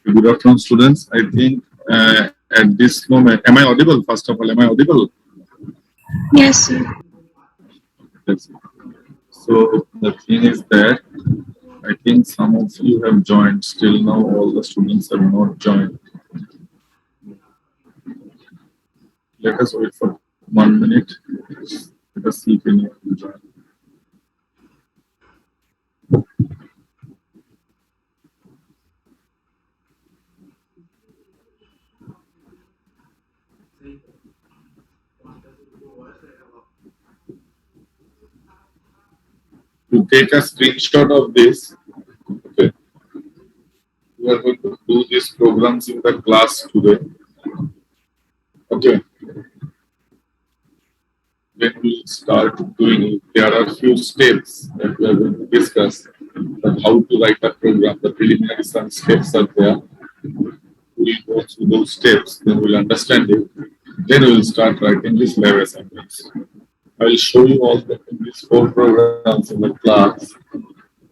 Good afternoon, students. I think at this moment, am I audible? First of all, am I audible? Yes, sir. Yes. So the thing is that I think some of you have joined. Still now, all the students have not joined. Let us wait for 1 minute. Let us see if anyone will join. To take a screenshot of this, okay, we are going to do these programs in the class today. Okay. When we start doing it, there are few steps that we are going to discuss on how to write a program. The preliminary some steps are there. We'll go through those steps, then we'll understand it. Then we'll start writing these lab assignments. I will show you all these 4 programs in the class.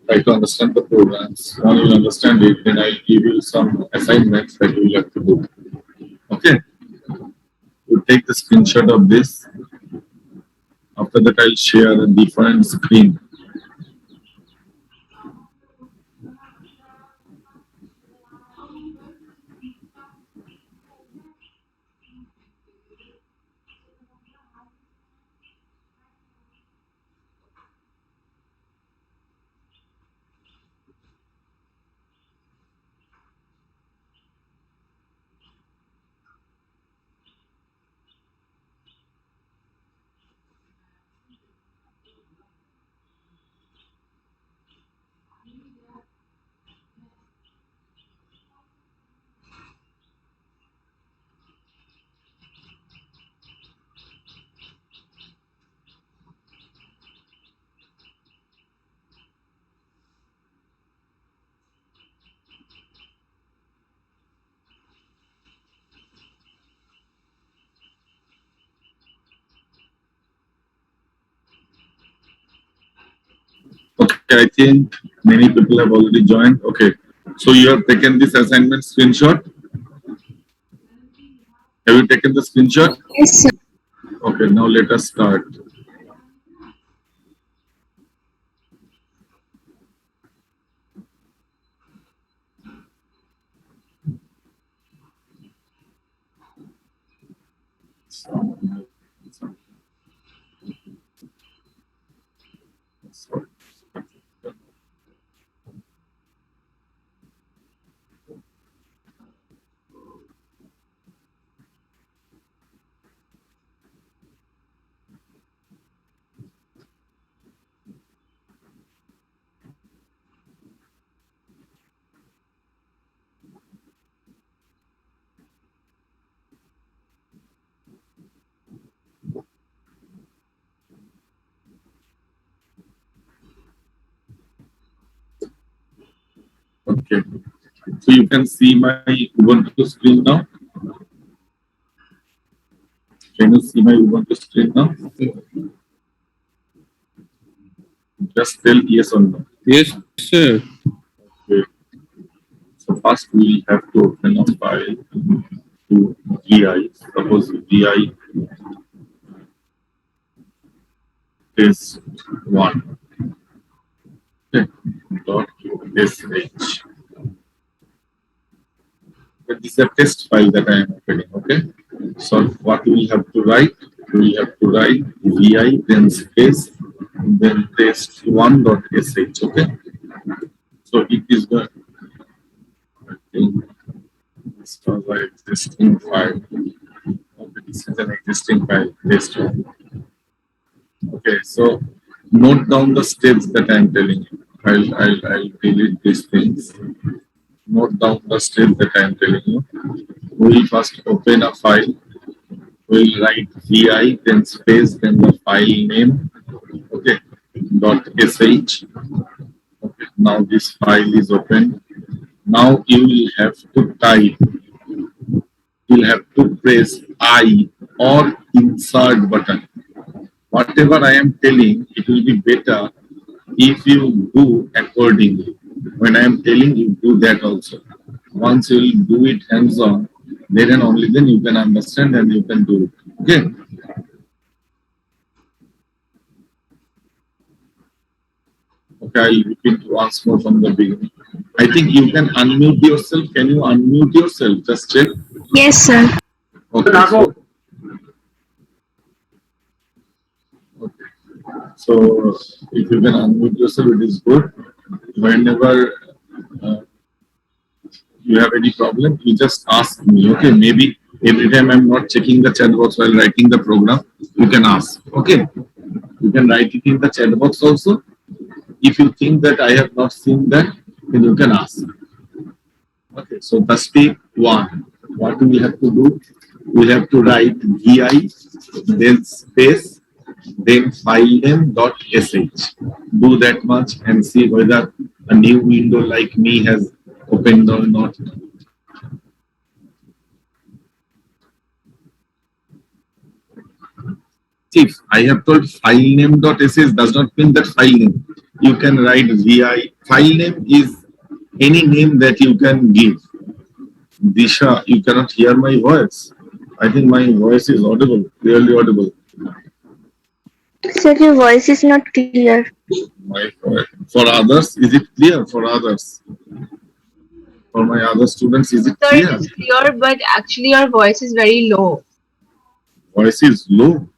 Try to understand the programs. Once you understand it, then I'll give you some assignments that you will have to do. Okay? We'll take the screenshot of this. After that, I'll share a different screen. Okay, I think many people have already joined. Okay, so you have taken this assignment screenshot. Have you taken the screenshot? Yes, sir. Okay, now let us start. Okay, so you can see my Ubuntu screen now. Can you see my Ubuntu screen now? Just tell yes or no. Yes, sir. Okay. So first we have to open a file to VI. Suppose VI is 1. Okay. Dot sh. But this is a test file that I am opening. Okay. So what we have to write? We have to write vi then space then test1.sh. Okay. So it is the this was an existing file. Okay, this is an existing file. Test one. Okay. So note down the steps that I am telling you. I'll delete these things. Note down the steps that I am telling you. We'll first open a file. We'll write vi, then space, then the file name. Okay. Dot sh. Okay. Now this file is open. Now you will have to type. You'll have to press I or insert button. Whatever I am telling, it will be better if you do accordingly. When I am telling you, do that also. Once you will do it hands-on, then and only then you can understand and you can do it. Okay. Okay, I'll repeat once more from the beginning. I think you can unmute yourself. Can you unmute yourself? Just check. Yes, sir. Okay. Okay. So if you can unmute yourself, it is good. Whenever uh, you have any problem, you just ask me. Okay, maybe every time I'm not checking the chat box while writing the program, you can ask. Okay, you can write it in the chat box also. If you think that I have not seen that, then you can ask. Okay, so the step one, what we have to do? We have to write vi, then space, then file name dot sh. Do that much and see whether a new window like me has opened or not. If I have told file name dot sh does not mean that file name. You can write vi. File name is any name that you can give. Disha, you cannot hear my voice. I think my voice is audible, clearly audible. Sir, your voice is not clear. My for others, is it clear? For others, for my other students, is it Sir, clear? it is clear, but actually your voice is very low. Voice is low.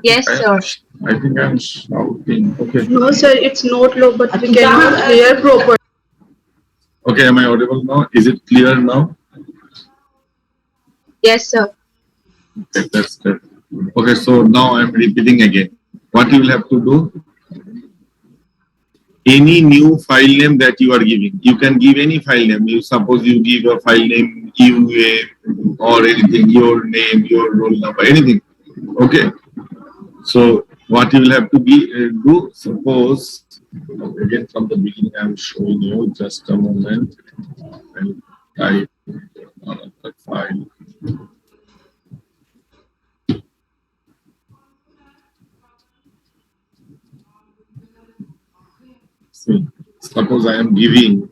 Yes, sir. I think I'm shouting. Okay. No, sir, it's not low, but we cannot hear properly. Okay, am I audible now? Is it clear now? Yes, sir. Okay, that's good. Okay, so now I'm repeating again. What you will have to do? Any new file name that you are giving, you can give any file name. You suppose you give a file name UA or anything, your name, your roll number, anything. Okay. So what you will have to do? Suppose again from the beginning, I'm showing you. Just a moment. I'll type on the file. me. Suppose I am giving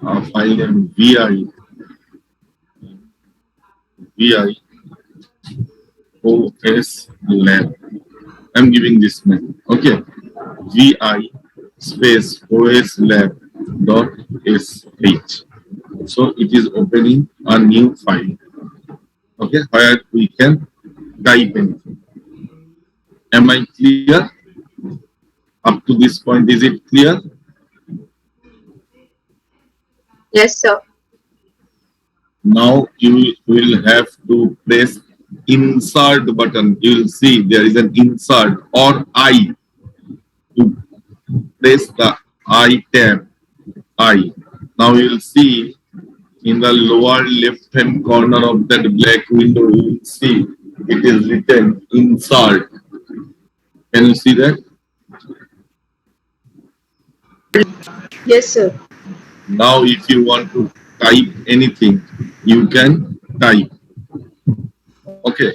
a file name VI OS lab. I'm giving this name. Okay. VI space OS lab dot sh. So it is opening a new file. Okay, where we can type anything. Am I clear? Up to this point, is it clear? Yes, sir. Now you will have to press insert button. You will see there is an insert or I. To press the I tab. I. Now you will see in the lower left hand corner of that black window, you will see it is written insert. Can you see that? Yes, sir. Now if you want to type anything, you can type. Okay.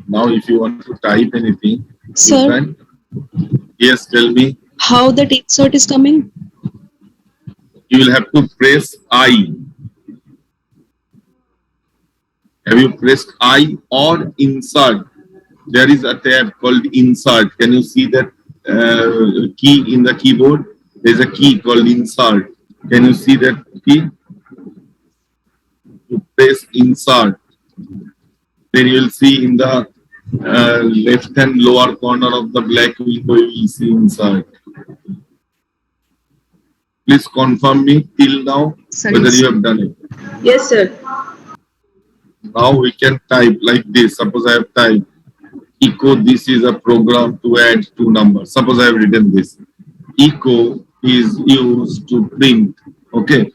Now if you want to type anything, Sir, you can. Yes, tell me. how that insert is coming? You will have to press I. Have you pressed I or insert? There is a tab called insert. Can you see that key in the keyboard? There is a key called insert. Can you see that key? You press insert. Then you will see in the left hand lower corner of the black window, you will see insert. Please confirm me till now whether you have done it. Yes, sir. Now we can type like this. Suppose I have typed echo, this is a program to add two numbers. Suppose I have written this. Echo is used to print. Okay.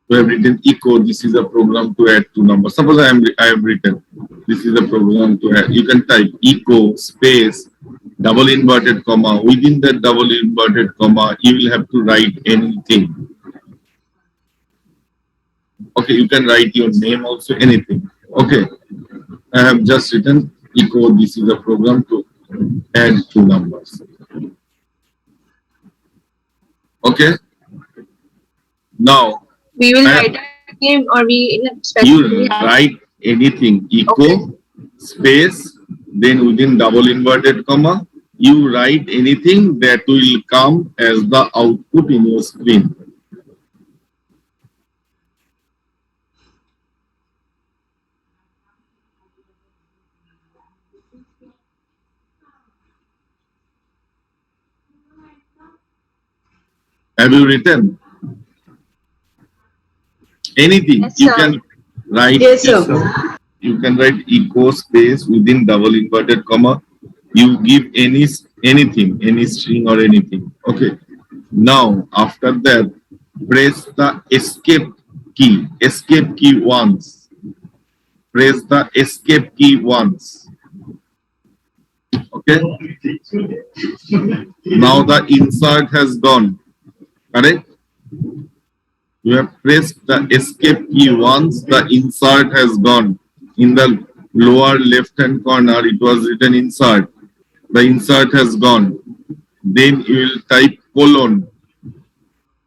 We have written echo, this is a program to add two numbers. Suppose I have written this is a program to add. You can type echo space double inverted comma. Within that double inverted comma, you will have to write anything. Okay, you can write your name also, anything. Okay, I have just written echo, this is a program to add two numbers. Okay, now We will write a name or we you specifically have. write anything, echo Okay. space, then within double inverted comma, you write anything that will come as the output in your screen. Have you written anything? Yes, You sir. can write. Yes, sir. You can write echo space within double inverted comma. You give anything, any string or anything. Okay. Now after that, press the escape key. Escape key once. Press the escape key once. Okay. Now the insert has gone. Correct? You have pressed the escape key once, the insert has gone. In the lower left hand corner, it was written insert. The insert has gone. Then you will type colon.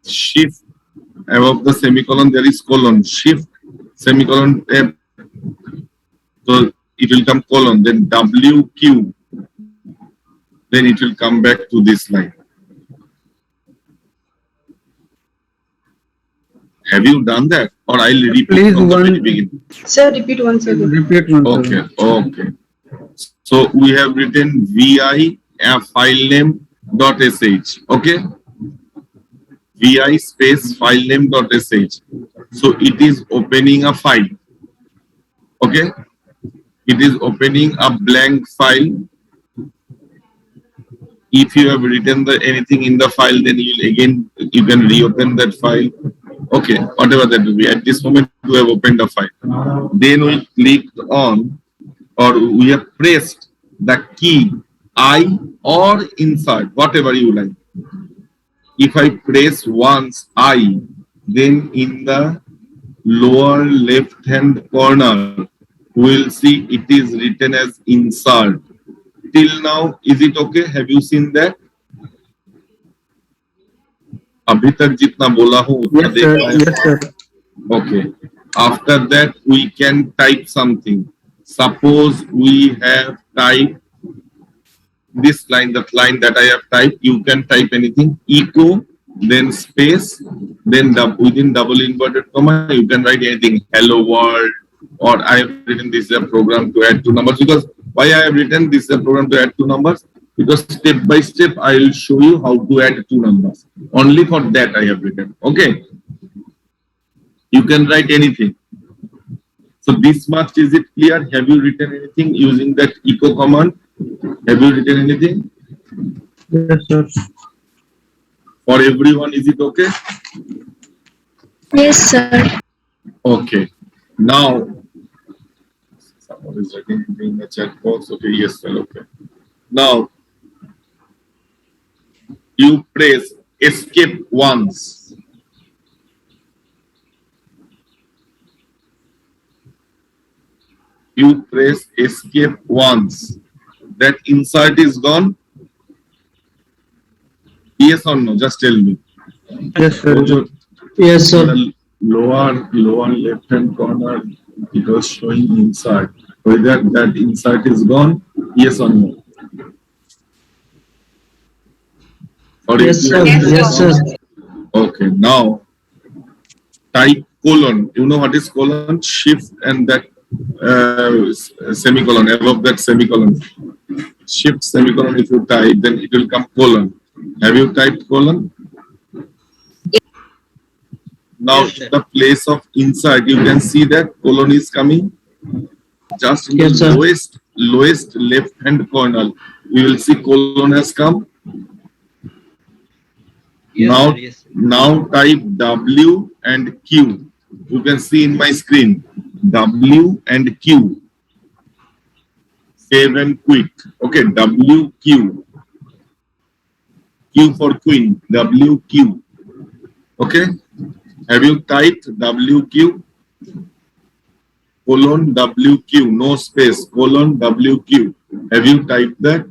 Shift above the semicolon, there is colon. Shift semicolon tab. So it will come colon. Then WQ. Then it will come back to this line. Have you done that? Or I'll repeat Please from the one- very beginning. Sir, repeat once again. Repeat one. Okay, okay. So we have written vi file name dot sh. Okay. Vi space file name dot sh. So it is opening a file. Okay. It is opening a blank file. If you have written anything in the file, then you can reopen that file. Okay, whatever that will be. At this moment, we have opened the file. Then we clicked on, or we have pressed the key I or insert, whatever you like. If I press once I, then in the lower left hand corner, we will see it is written as insert. Till now, is it okay? Have you seen that? अभी तक जितना बोला हूँ उतना Yes, देख sir. पाए? Yes, sir. Okay. After that, we can type something. Suppose we have typed this line, that line that I have typed. You can type anything. Echo, then space, then within double inverted comma, you can write anything. Hello world, or I have written this is a program to add two numbers. Because why I have written this is a program to add two numbers? Because step by step I will show you how to add two numbers. Only for that I have written. Okay. You can write anything. So this much, is it clear? Have you written anything using that echo command? Have you written anything? Yes, sir. For everyone, is it okay? Yes, sir. Okay. Now, someone is writing in the chat box. Okay, yes, sir. Okay. Now, you press escape once. You press escape once. That insert is gone. Yes or no? Just tell me. Yes, sir. So, Yes, in the lower left hand corner, it was showing insert. Whether that insert is gone, yes or no? Or Yes, if you sir. have Yes, sir. Okay, now type colon. You know what is colon? Shift and that semicolon, above that semicolon. Shift semicolon, if you type, then it will come colon. Have you typed colon? Now, Yes, sir. the place of insert, you can see that colon is coming. Just in Yes, the sir. lowest left hand corner, you will see colon has come. Yes, Now, sir. Yes, sir. now type W and Q. You can see in my screen W and Q. Save and quit. Okay, W Q. Q for queen. W Q. Okay. Have you typed WQ? Colon WQ, no space, colon WQ. Have you typed that?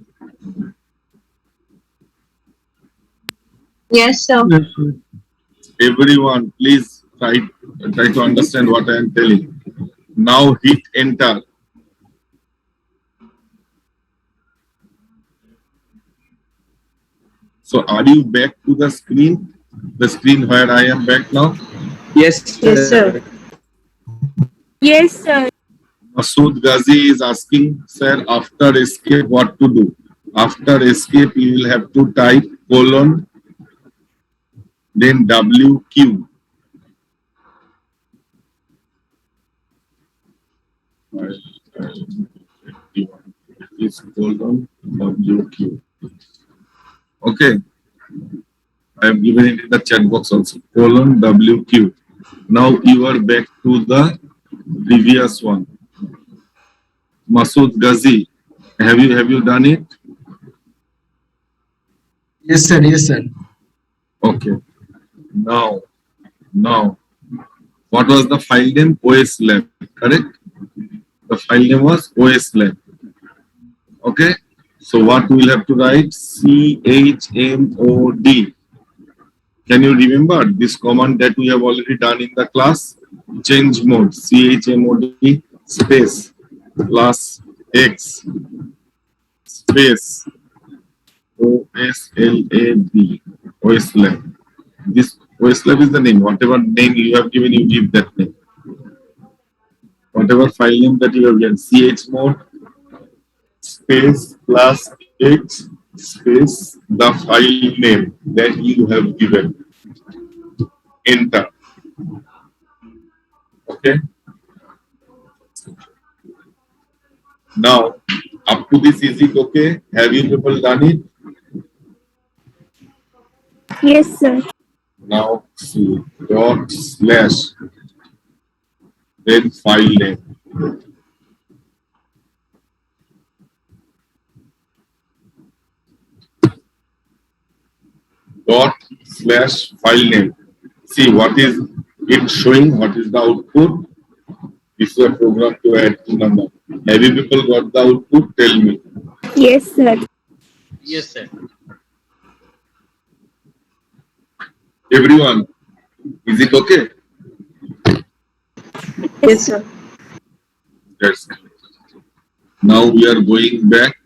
Yes, sir. Yes, sir. Everyone, please try to understand what I am telling. Now hit enter. So are you back to the screen? The screen where I am back now? Yes, Yes, sir. Yes, sir. Masood Ghazi is asking, sir, after escape, what to do? After escape, you will have to type colon, then WQ. Is colon WQ. Okay. I have given it in the chat box also. Colon WQ. Now you are back to the previous one. Masood Ghazi, have you done it? Yes, sir. Yes, sir. Okay. Now, what was the file name? OS Lab, correct? The file name was OS Lab. Okay. So what we will have to write? CHMOD. Can you remember this command that we have already done in the class? Change mode, CHMOD space plus X space OSLAB, OSLab. This OSLab is the name. Whatever name you have given, you give that name. Whatever file name that you have given, chmod space plus X space the file name that you have given. Enter. Okay. Now, up to this, is it okay? Have you people done it? Yes, sir. Now, see, dot slash, then file name. Dot slash file name. See what is it showing? What is the output? This is a program to add two number. Have you people got the output? Tell me. Yes, sir. Yes, sir. Everyone, is it okay? Yes, sir. That's it. Now we are going back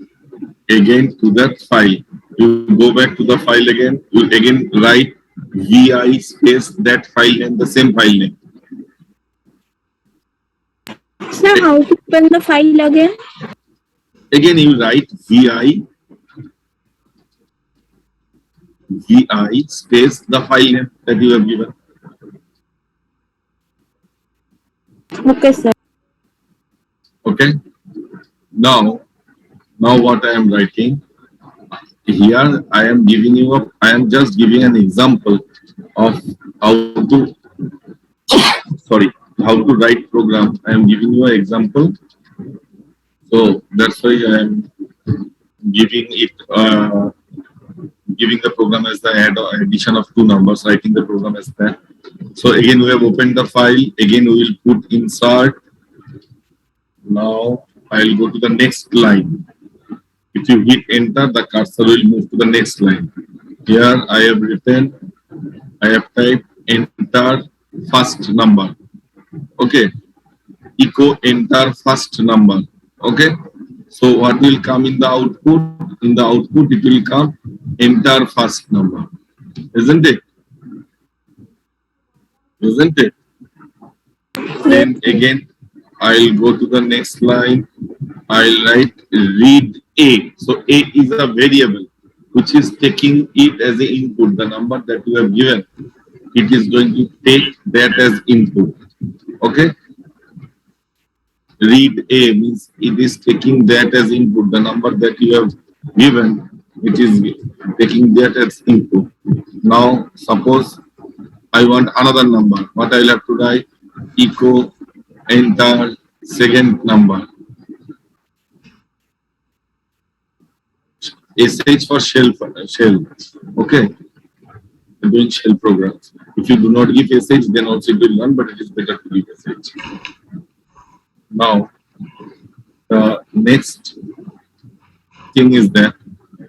again to that file. You go back to the file again. You again write vi space that file name, the same file name. Sir, how to open the file again? Again you write vi space the file name that you have given. Okay, sir. Okay. Now what I am writing here, I am just giving an example of how to write program. I am giving you an example. So that's why I am giving the program as the addition of two numbers, writing the program as that. So again, we have opened the file. Again, we will put insert. Now I'll go to the next line. If you hit enter, the cursor will move to the next line. Here I have typed enter first number. Okay. Echo enter first number. Okay. So what will come in the output? In the output, it will come enter first number. Isn't it? Isn't it? Then again, I'll go to the next line. I'll write read A. So A is a variable which is taking it as an input. The number that you have given, it is going to take that as input. Okay? Read A means it is taking that as input. The number that you have given, it is taking that as input. Now, suppose I want another number. What I will have to write? Echo enter second number. SH for shell. Okay. I'm doing shell programs. If you do not give SH, then also it will run, but it is better to give SH. Now, the next thing is that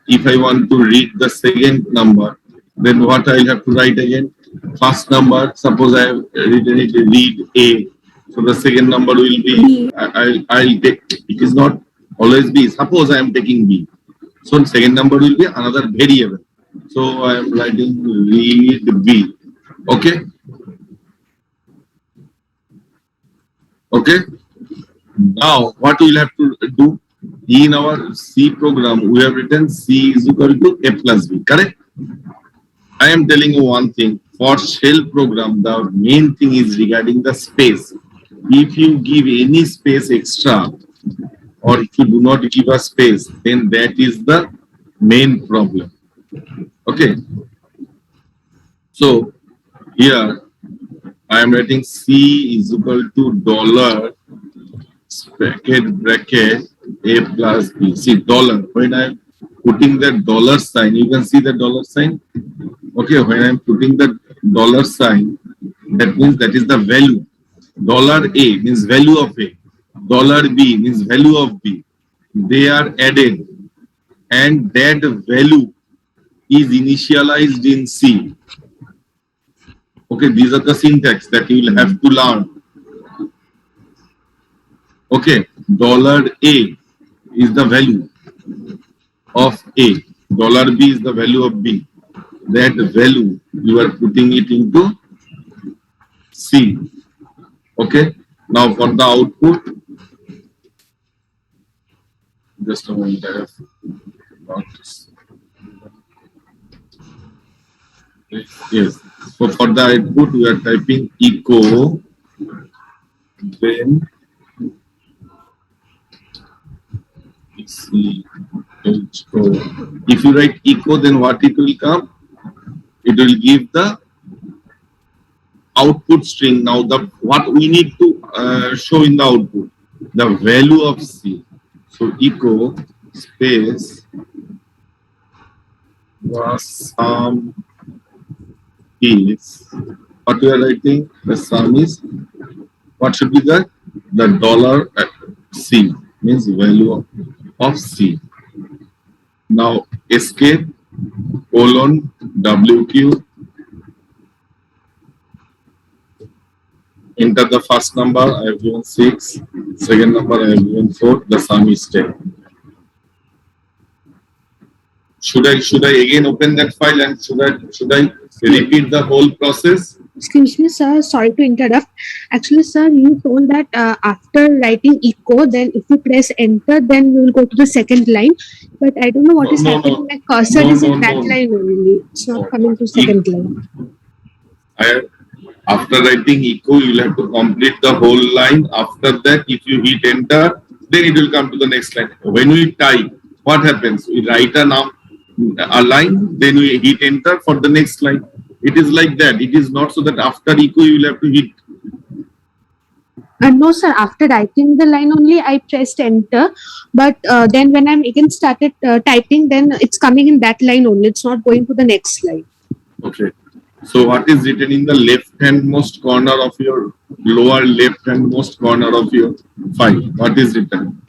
if I want to read the second number, then what I'll have to write again? First number, suppose I have written it read A. So the second number will be, I'll take, it is not always B. Suppose I am taking B. So second number will be another variable. So I am writing read B. Okay? Okay? Now, what we will have to do? In our C program, we have written C is equal to A plus B. Correct? I am telling you one thing. For shell program, the main thing is regarding the space. If you give any space extra, or if you do not give a space, then that is the main problem. Okay. So here I am writing C is equal to dollar bracket A plus B. See dollar. When I am putting the dollar sign, you can see the dollar sign. Okay. When I am putting the dollar sign, that means that is the value. Dollar A means value of A. Dollar B means value of B. They are added, and that value is initialized in C. Okay, these are the syntax that you will have to learn. Okay, dollar A is the value of A. Dollar B is the value of B. That value, you are putting it into C. Okay, now for the output, just a moment, I have got this. Yes, so for the output, we are typing echo, then if you write echo, then what it will come? It will give the output string. Now, what we need to show in the output, the value of C. So echo space was sum is what we are writing. The sum is what should be the dollar C means value of C. Now escape colon WQ enter the first number. I have given 6. Second number I have given 4. The sum is 10. Should I again open that file and should I repeat the whole process? Excuse me, sir. Sorry to interrupt. Actually, sir, you told that after writing echo, then if you press enter, then we will go to the second line. But I don't know what is No, happening. no. My cursor No, is in no, that no. line only. It's not coming to second line. After writing echo, you will have to complete the whole line. After that, if you hit enter, then it will come to the next line. When we type, what happens? We write a line, then we hit enter for the next line. It is like that. It is not so that after echo you will have to hit. No, sir. After writing the line only, I pressed enter. But then when I'm again started typing, then it's coming in that line only. It's not going to the next line. Okay. So what is written in the left-handmost corner of your lower left-handmost corner of your file? What is written?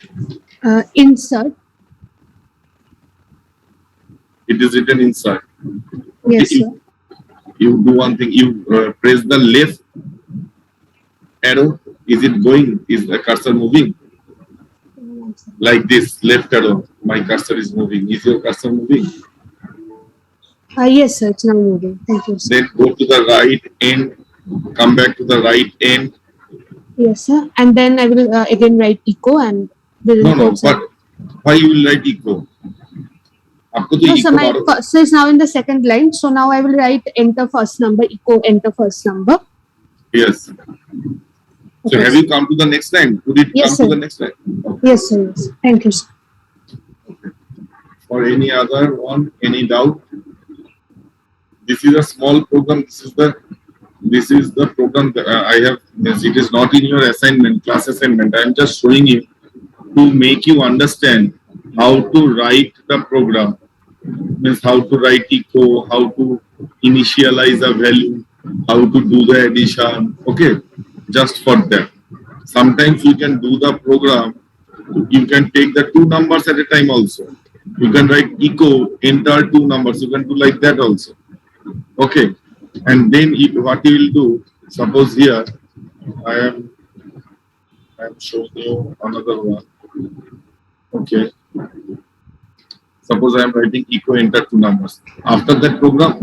Insert. It is written inside. Yes, Okay, sir. you do one thing. You press the left arrow. Is it going? Is the cursor moving? Like this, left arrow. My cursor is moving. Is your cursor moving? Yes, sir. It's now moving. Thank you, sir. Then go to the right end. Come back to the right end. Yes, sir. And then I will again write echo and will No. go, sir. But why you will write echo? आपको तो No, echo sir, my मारो. cursor is now in the second line. So now I will write enter first number, echo enter first number. Yes. So Okay, have sir. you come to the next line? Could it Yes, come sir. to the next line? Okay. Yes, sir. Yes. Thank you, sir. Or any other one? Any doubt? This is a small program. This is the program that I have. Yes, it is not in your assignment, class assignment. I am just showing you to make you understand how to write the program. Means how to write echo, how to initialize a value, how to do the addition. Okay, just for that. Sometimes you can do the program. You can take the 2 numbers at a time also. You can write echo, enter 2 numbers. You can do like that also. Okay, and then what you will do? Suppose here I am showing you another one. Okay. Suppose I am writing echo enter 2 numbers. After that program,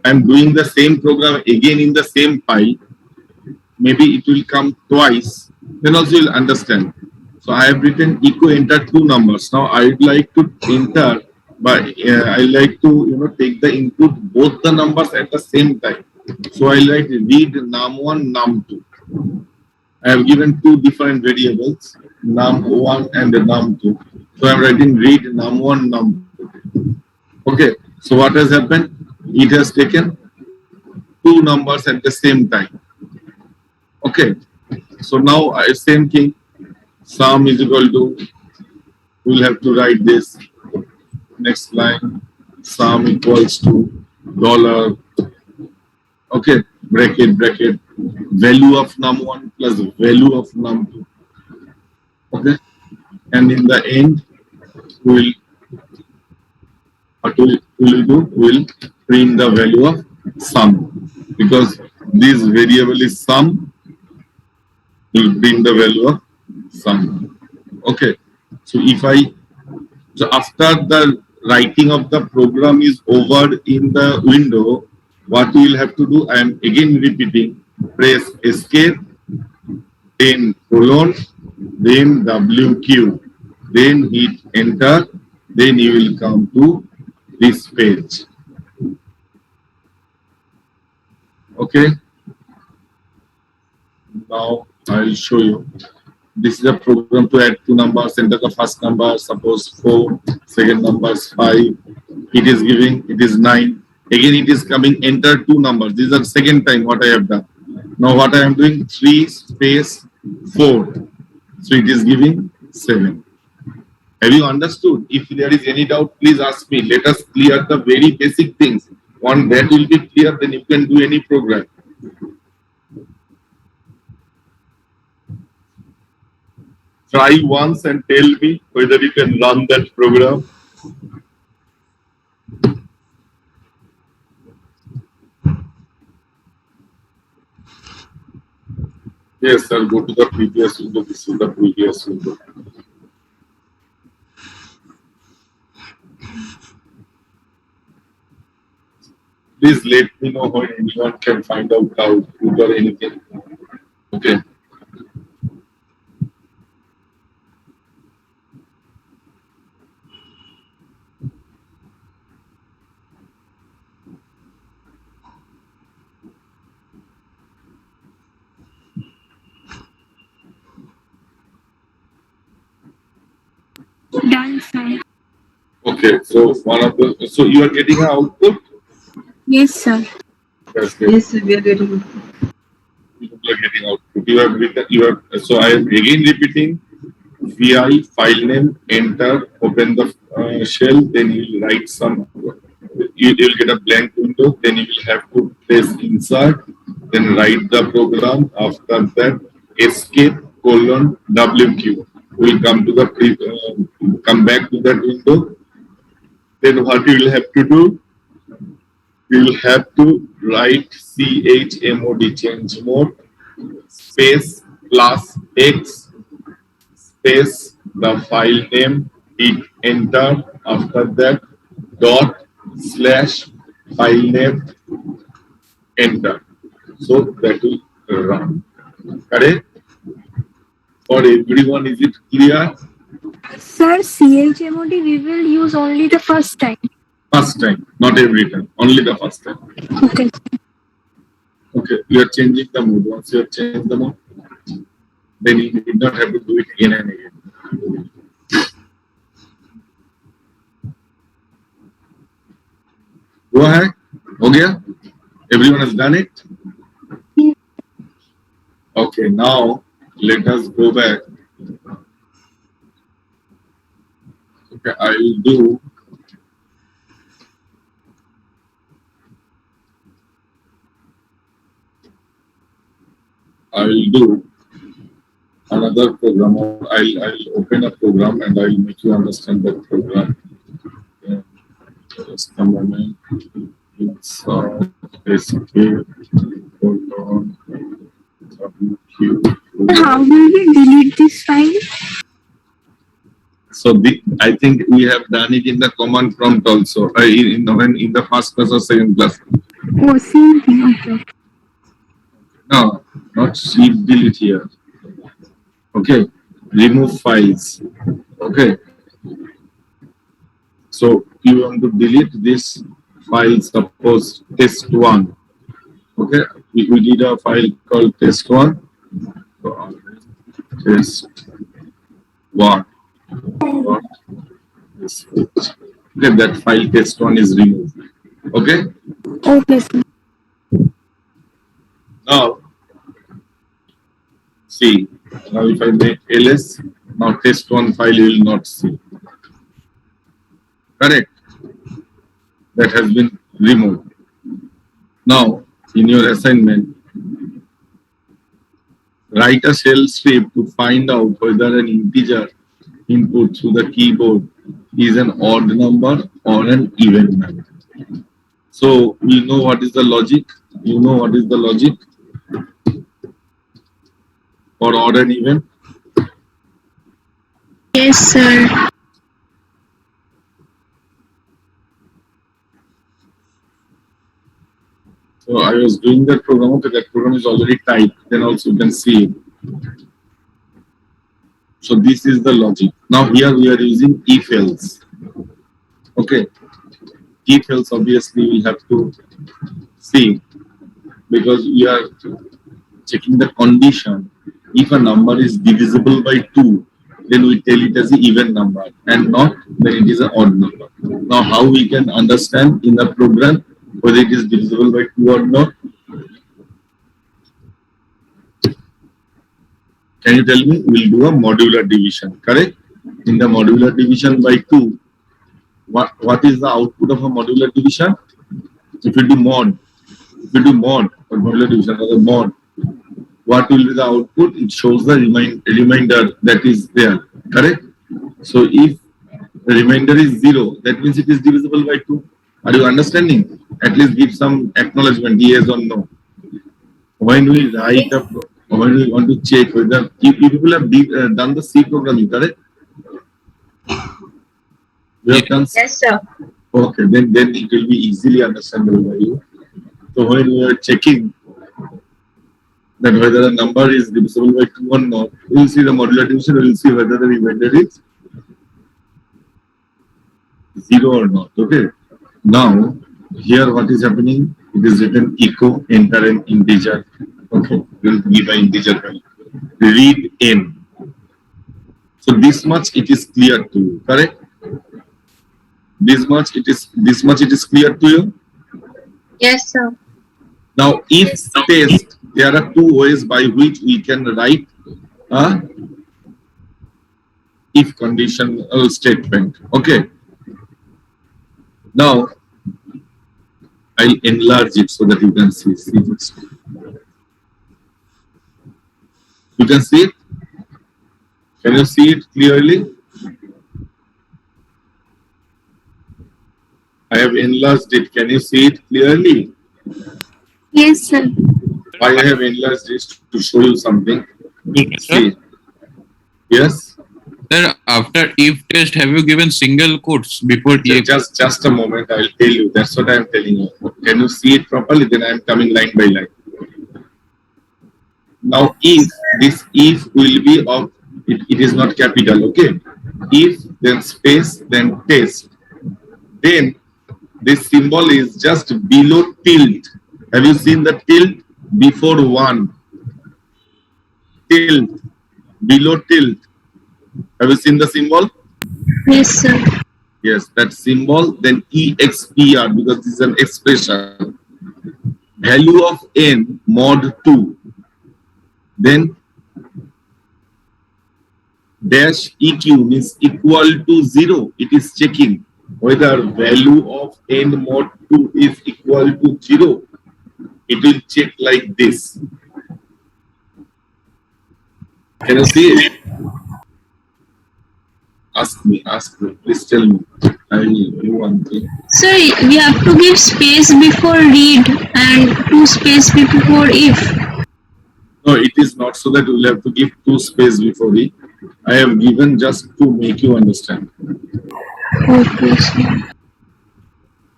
I am doing the same program again in the same file. Maybe it will come twice. Then also you will understand. So I have written echo enter 2 numbers. Now I would like to enter, but I like to take the input both the numbers at the same time. So I like read num1 num2. I have given 2 different variables, num1 and num2. So I am writing read num1 num2. Okay. So what has happened? It has taken 2 numbers at the same time. Okay. So now same thing. Sum is equal to. We'll have to write this. Next line. Sum equals to $. Okay. Bracket. Value of num1 plus value of num2. Okay. And in the end, we'll print the value of sum, because this variable is sum. We'll print the value of sum. Okay. So so after the writing of the program is over in the window, what we will have to do? I am again repeating. Press escape, then colon, then WQ, then hit enter, then you will come to this page. Okay. Now I will show you. This is a program to add 2 numbers. Enter the first number, suppose 4, second number is 5. It is giving, it is 9. Again it is coming, enter 2 numbers. This is the second time what I have done. Now what I am doing, 3 space 4. So it is giving 7. Have you understood? If there is any doubt, please ask me. Let us clear the very basic things. Once that will be clear, then you can do any program. Try once and tell me whether you can run that program. Yes, sir. Go to the previous window. This is the previous window. Please let me know when anyone can find out the output or anything. Okay. Done, sir. Okay. So so you are getting an output. Yes, sir. That's good. Yes, sir. We are getting. You are getting output. You have written. So I am again repeating. VI file name. Enter. Open the shell. Then you will write some. You will get a blank window. Then you will have to press insert. Then write the program. After that, escape :WQ. Will come to the come back to that window. Then what you will have to do? You will have to write chmod change mode space +X space the file name. Hit enter. After that, /file name. Enter. So that will run. Correct? For everyone, is it clear? Sir, CHMOD we will use only the first time. First time, not every time, only the first time. Okay. Okay, you are changing the mode. Once you have changed the mode, then you did not have to do it again and again. Go ahead. हो गया? Everyone has done it? Okay, now let us go back. Okay, I will do another program. I'll open a program and I'll make you understand that program. Yeah. Just a moment. It's escape. Hold on. WQ. How will we delete this file? So I think we have done it in the command prompt also. In the first class or second class. Oh, same thing. Okay. No, not sheet delete here. Okay, remove files. Okay. So you want to delete this file, suppose test1. Okay, we did a file called test1. Test1. Okay, that file test1 is removed. Okay. Okay, sir. Now, see, now if I make ls, now test1 file you will not see. Correct? That has been removed. Now, in your assignment, write a shell script to find out whether an integer input through the keyboard is an odd number or an even number. So, we know what is the logic. You know what is the logic for odd and even? Yes, sir. So I was doing that program. Okay, that program is already typed. Then also you can see it. So this is the logic. Now here we are using if else. Okay. If else obviously we have to see because we are checking the condition. If a number is divisible by 2, then we tell it as an even number and not then it is an odd number. Now how we can understand in the program whether it is divisible by 2 or not? Can you tell me? We'll do a modular division, correct? In the modular division by 2, what is the output of a modular division? If you do mod or modular division or mod, what will be the output? It shows the remainder that is there, correct? So if the remainder is 0, that means it is divisible by 2. Are you understanding? At least give some acknowledgement, yes or no. When we write a when we want to check whether you people have done the C programming, correct? You have done C? Yes, sir. Okay, then it will be easily understandable by you. So when we are checking that whether the number is divisible by 2 or not, we will see the modular division, we will see whether the remainder is 0 or not. Okay. Now, here what is happening? It is written echo, enter an integer. Okay. We will give an integer value. Read n. So this much it is clear to you, correct? This much it is clear to you. Yes, sir. Now, if test, there are two ways by which we can write a if conditional statement. Okay. Now, I'll enlarge it so that you can see this. You can see it? Can you see it clearly? I have enlarged it. Can you see it clearly? Yes, sir. Why I have enlarged it to show you something. Sir, See. Yes? sir, after if test, have you given single quotes before if? Just a moment. I'll tell you. That's what I'm telling you. Can you see it properly? Then I'm coming line by line. Now, if this if will be of it is not capital. Okay. If then space then test. Then this symbol is just below tilde. Have you seen the tilde before 1? Tilde below tilde. Have you seen the symbol? Yes, sir. Yes, that symbol, then EXPR, because this is an expression. Value of n mod 2. Then dash EQ means equal to 0. It is checking whether value of n mod 2 is equal to 0. It will check like this. Can you see it? Ask me, please tell me. I will do one thing. Sir, we have to give space before read and 2 space before if. No, it is not so that you will have to give 2 space before it. I have given just to make you understand. Okay, sir.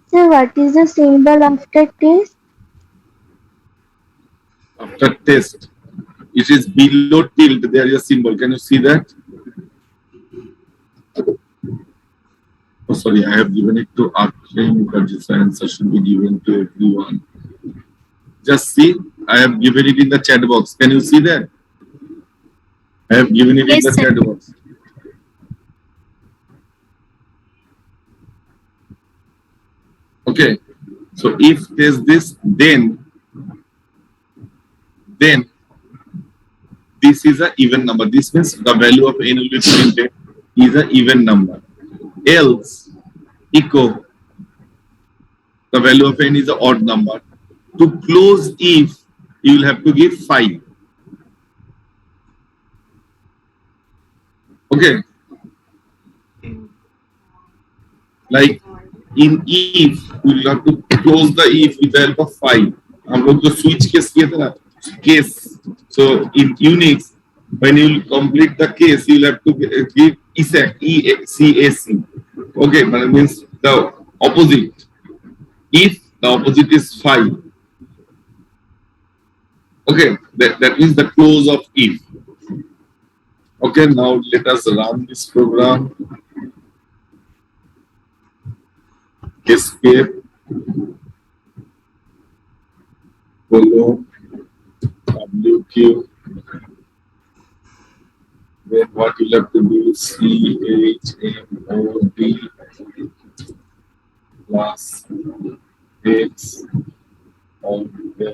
So what is the symbol after test? After test, it is below tilde. There is a symbol. Can you see that? Oh, sorry, I have given it to Akshay, but this answer should be given to everyone. Just see, I have given it in the chat box. Can you see that? I have given it Yes, in the sir. chat box. Okay, so if there's this, then this is an even number. This means the value of n will be printed is an even number. Else, echo, the value of n is an odd number. To close if, you will have to give 5. Okay. Like in if, we will have to close the if with the help of 5. हम लोग जो switch case किए थे ना, case. So in Unix, when you will complete the case, you will have to give ECAC, ECAC. Okay, but it means the opposite. If the opposite is 5. Okay, that means the close of if. Okay, now let us run this program. Escape. Follow. WQ. Then what you'll have to do is CHMOD plus X on the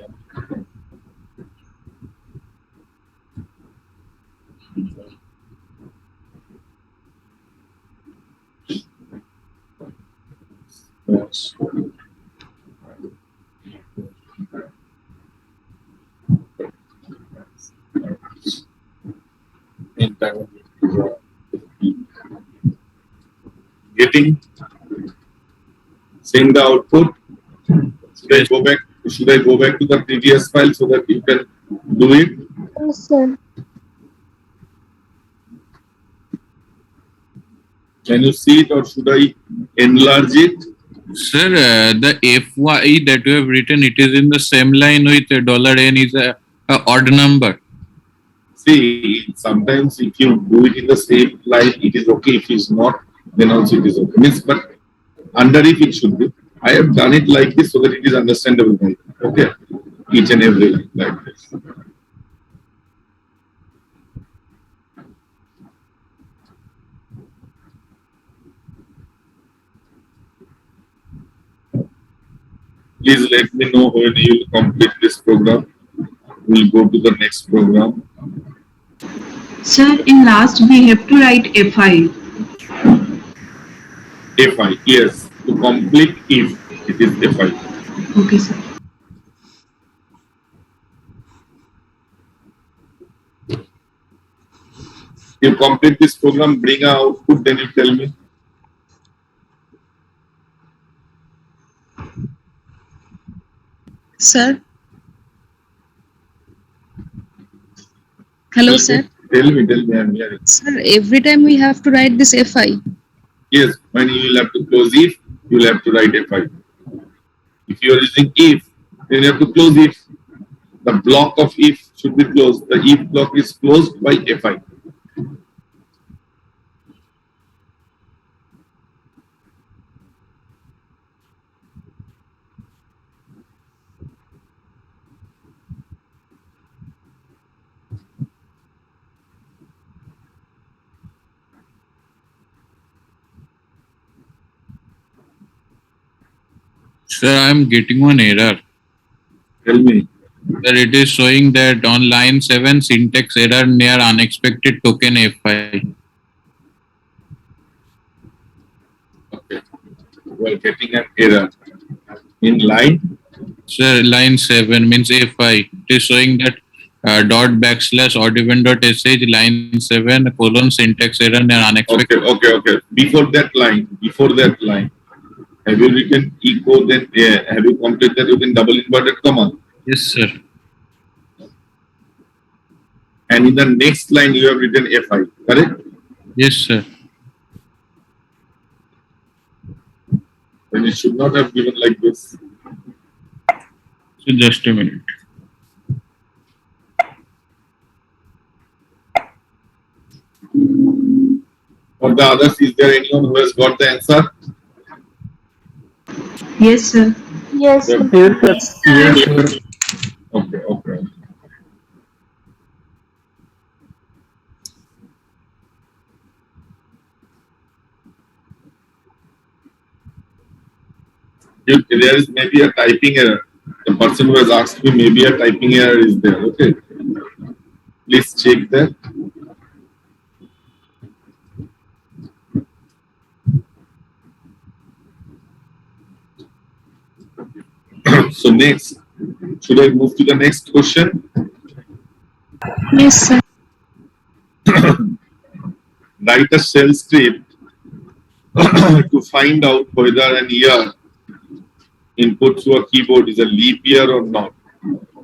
getting seeing the output. Should I go back to the previous file so that you can do it? Yes, sir. Can you see it or should I enlarge it? Sir, the FY that you have written, it is in the same line with $n is a odd number. See, sometimes if you do it in the same line, it is okay. If it's not, then also it is okay. Means, but under it should be. I have done it like this so that it is understandable. Right? Okay, each and every line like this. Please let me know when you will complete this program. We'll go to the next program. Sir, in last we have to write FI. FI, yes. To complete if it is FI. Okay, sir. You complete this program, bring an output, then you tell me. Sir. Hello, sir. Tell me, I'm hearing. Sir, every time we have to write this FI. Yes, when you will have to close if, you will have to write FI. If you are using if, then you have to close if. The block of if should be closed. The if block is closed by FI. Sir, I am getting one error. Tell me. Sir, it is showing that on line 7, syntax error near unexpected token FI. Okay. We are getting an error. In line? Sir, line 7 means FI. It is showing that dot backslash odd event dot sh line 7 colon syntax error near unexpected. Okay. Before that line, have you written echo, then have you completed that within double inverted comma? Yes, sir. And in the next line, you have written FI, correct? Yes, sir. Then it should not have given like this. So just a minute. For the others, is there anyone who has got the answer? Yes, sir. Yes, sir. Yes, sir. Okay. There is maybe a typing error. The person who has asked me, maybe a typing error is there. Okay. Please check that. So next, should I move to the next question? Yes, sir. Write a shell script to find out whether an year input through a keyboard is a leap year or not.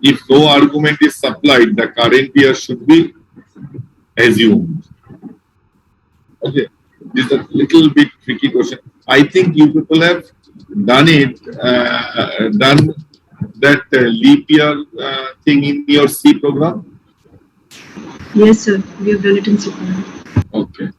If no argument is supplied, the current year should be assumed. Okay, this is a little bit tricky question. I think you people have done it, done that leap year thing in your C program. Yes, sir. We have done it in C program. Okay.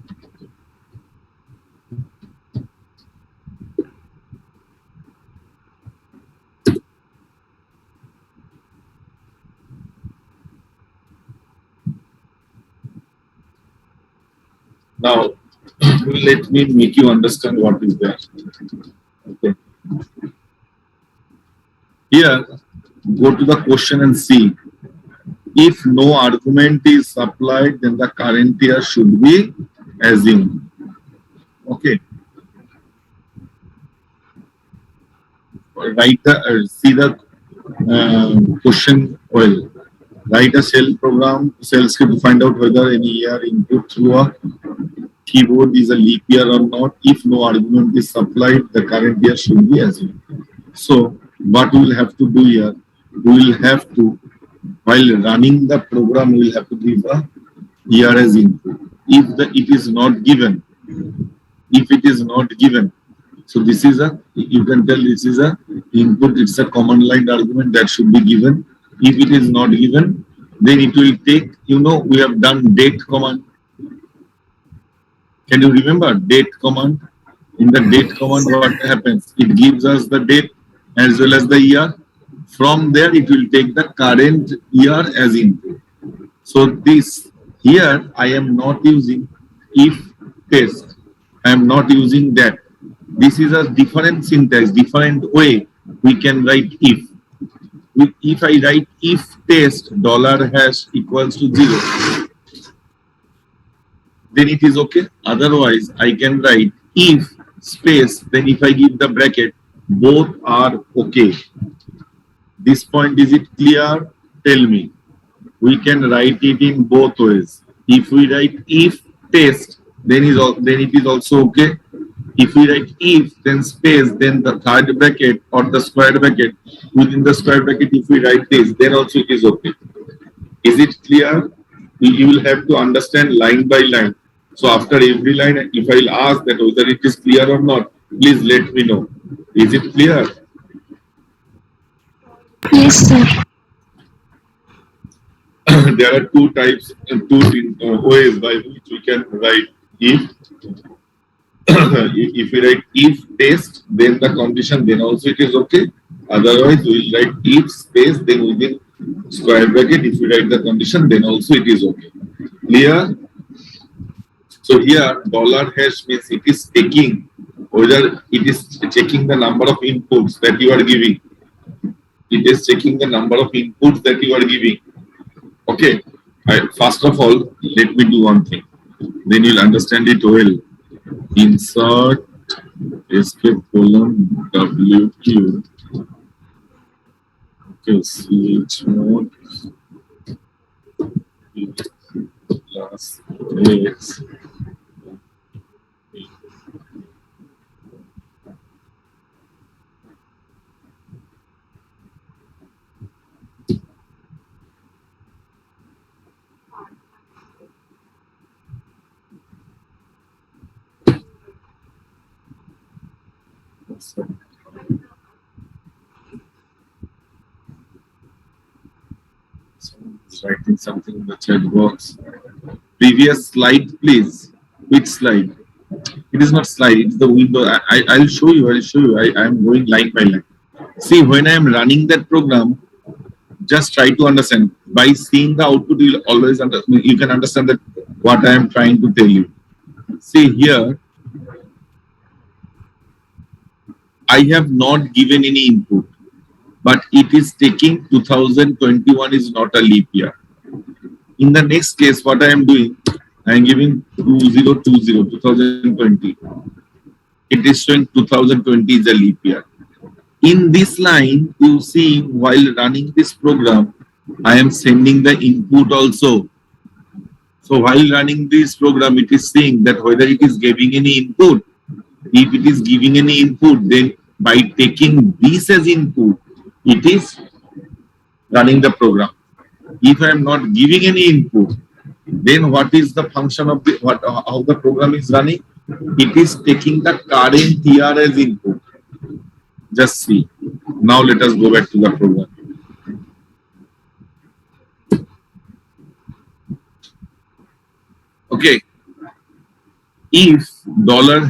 Now, let me make you understand what is there. Okay. Here, go to the question and see. If no argument is supplied, then the current year should be assumed. Okay. Write the see the question well. Write a shell script to find out whether any year input through a keyboard is a leap year or not. If no argument is supplied, the current year should be assumed. So what we will have to do here, we will have to while running the program, we will have to give a year as input. If it is not given, so this is you can tell this is a input, it's a command line argument that should be given. If it is not given, then it will take, we have done date command. Can you remember date command? In the date command, what happens? It gives us the date as well as the year. From there, it will take the current year as input. So this here, I am not using if test. I am not using that. This is a different syntax, different way we can write if. If I write if test $hash equals to 0, then it is okay. Otherwise, I can write if space, then if I give the bracket, both are okay. This point, is it clear? Tell me. We can write it in both ways. If we write if test, then it is also okay. If we write if, then space, then the third bracket or the square bracket, within the square bracket, if we write this, then also it is okay. Is it clear? You will have to understand line by line. So after every line, if I'll ask that whether it is clear or not, please let me know. Is it clear? Yes, sir. There are two types, two ways by which we can write if. If we write if test, then the condition, then also it is okay. Otherwise, we will write if space, then within square bracket, if we write the condition, then also it is okay. Clear? So here, $hash means it is taking, whether it is checking the number of inputs that you are giving. It is checking the number of inputs that you are giving. Okay. First of all, let me do one thing. Then you'll understand it well. Insert escape colon WQ. Okay, switch mode plus X. Someone's writing something in the chat box. Previous slide, please. Which slide? It is not slide, it's the window. I'll show you. I am going line by line. See, when I am running that program, just try to understand. By seeing the output, you will always understand. You can understand that what I am trying to tell you. See here, I have not given any input, but it is taking 2021 is not a leap year. In the next case, what I am doing, I am giving 2020. It is showing 2020 is a leap year. In this line, you see, while running this program, I am sending the input also. So while running this program, it is saying that whether it is giving any input. If it is giving any input, then by taking this as input, it is running the program. If I am not giving any input, then what is the function of how the program is running? It is taking the current year as input. Just see. Now let us go back to the program. Okay. If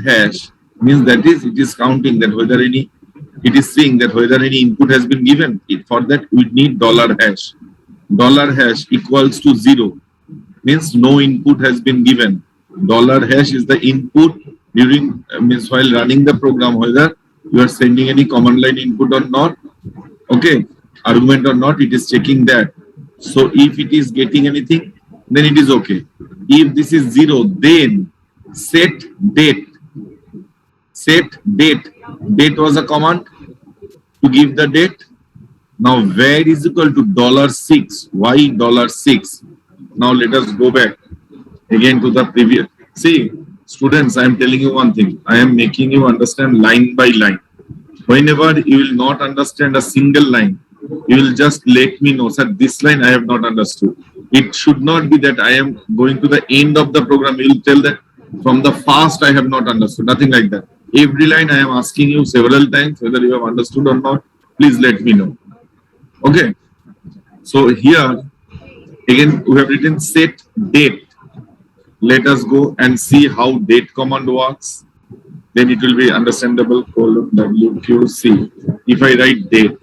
$hash means that is, it is counting that whether any, it is saying that whether any input has been given. For that, we need $hash. $hash equals to 0 means no input has been given. $hash is the input during, means while running the program, whether you are sending any command line input or not, okay, argument or not, it is checking that. So if it is getting anything, then it is okay. If this is 0, then set date. Set date. Date was a command to give the date. Now where is equal to $6. Why $6? Now let us go back again to the previous. See, students, I am telling you one thing. I am making you understand line by line. Whenever you will not understand a single line, you will just let me know, sir, this line I have not understood. It should not be that I am going to the end of the program. You will tell that from the first I have not understood. Nothing like that. Every line I am asking you several times whether you have understood or not. Please let me know. Okay. So here again we have written set date. Let us go and see how date command works. Then it will be understandable. WQC. If I write date.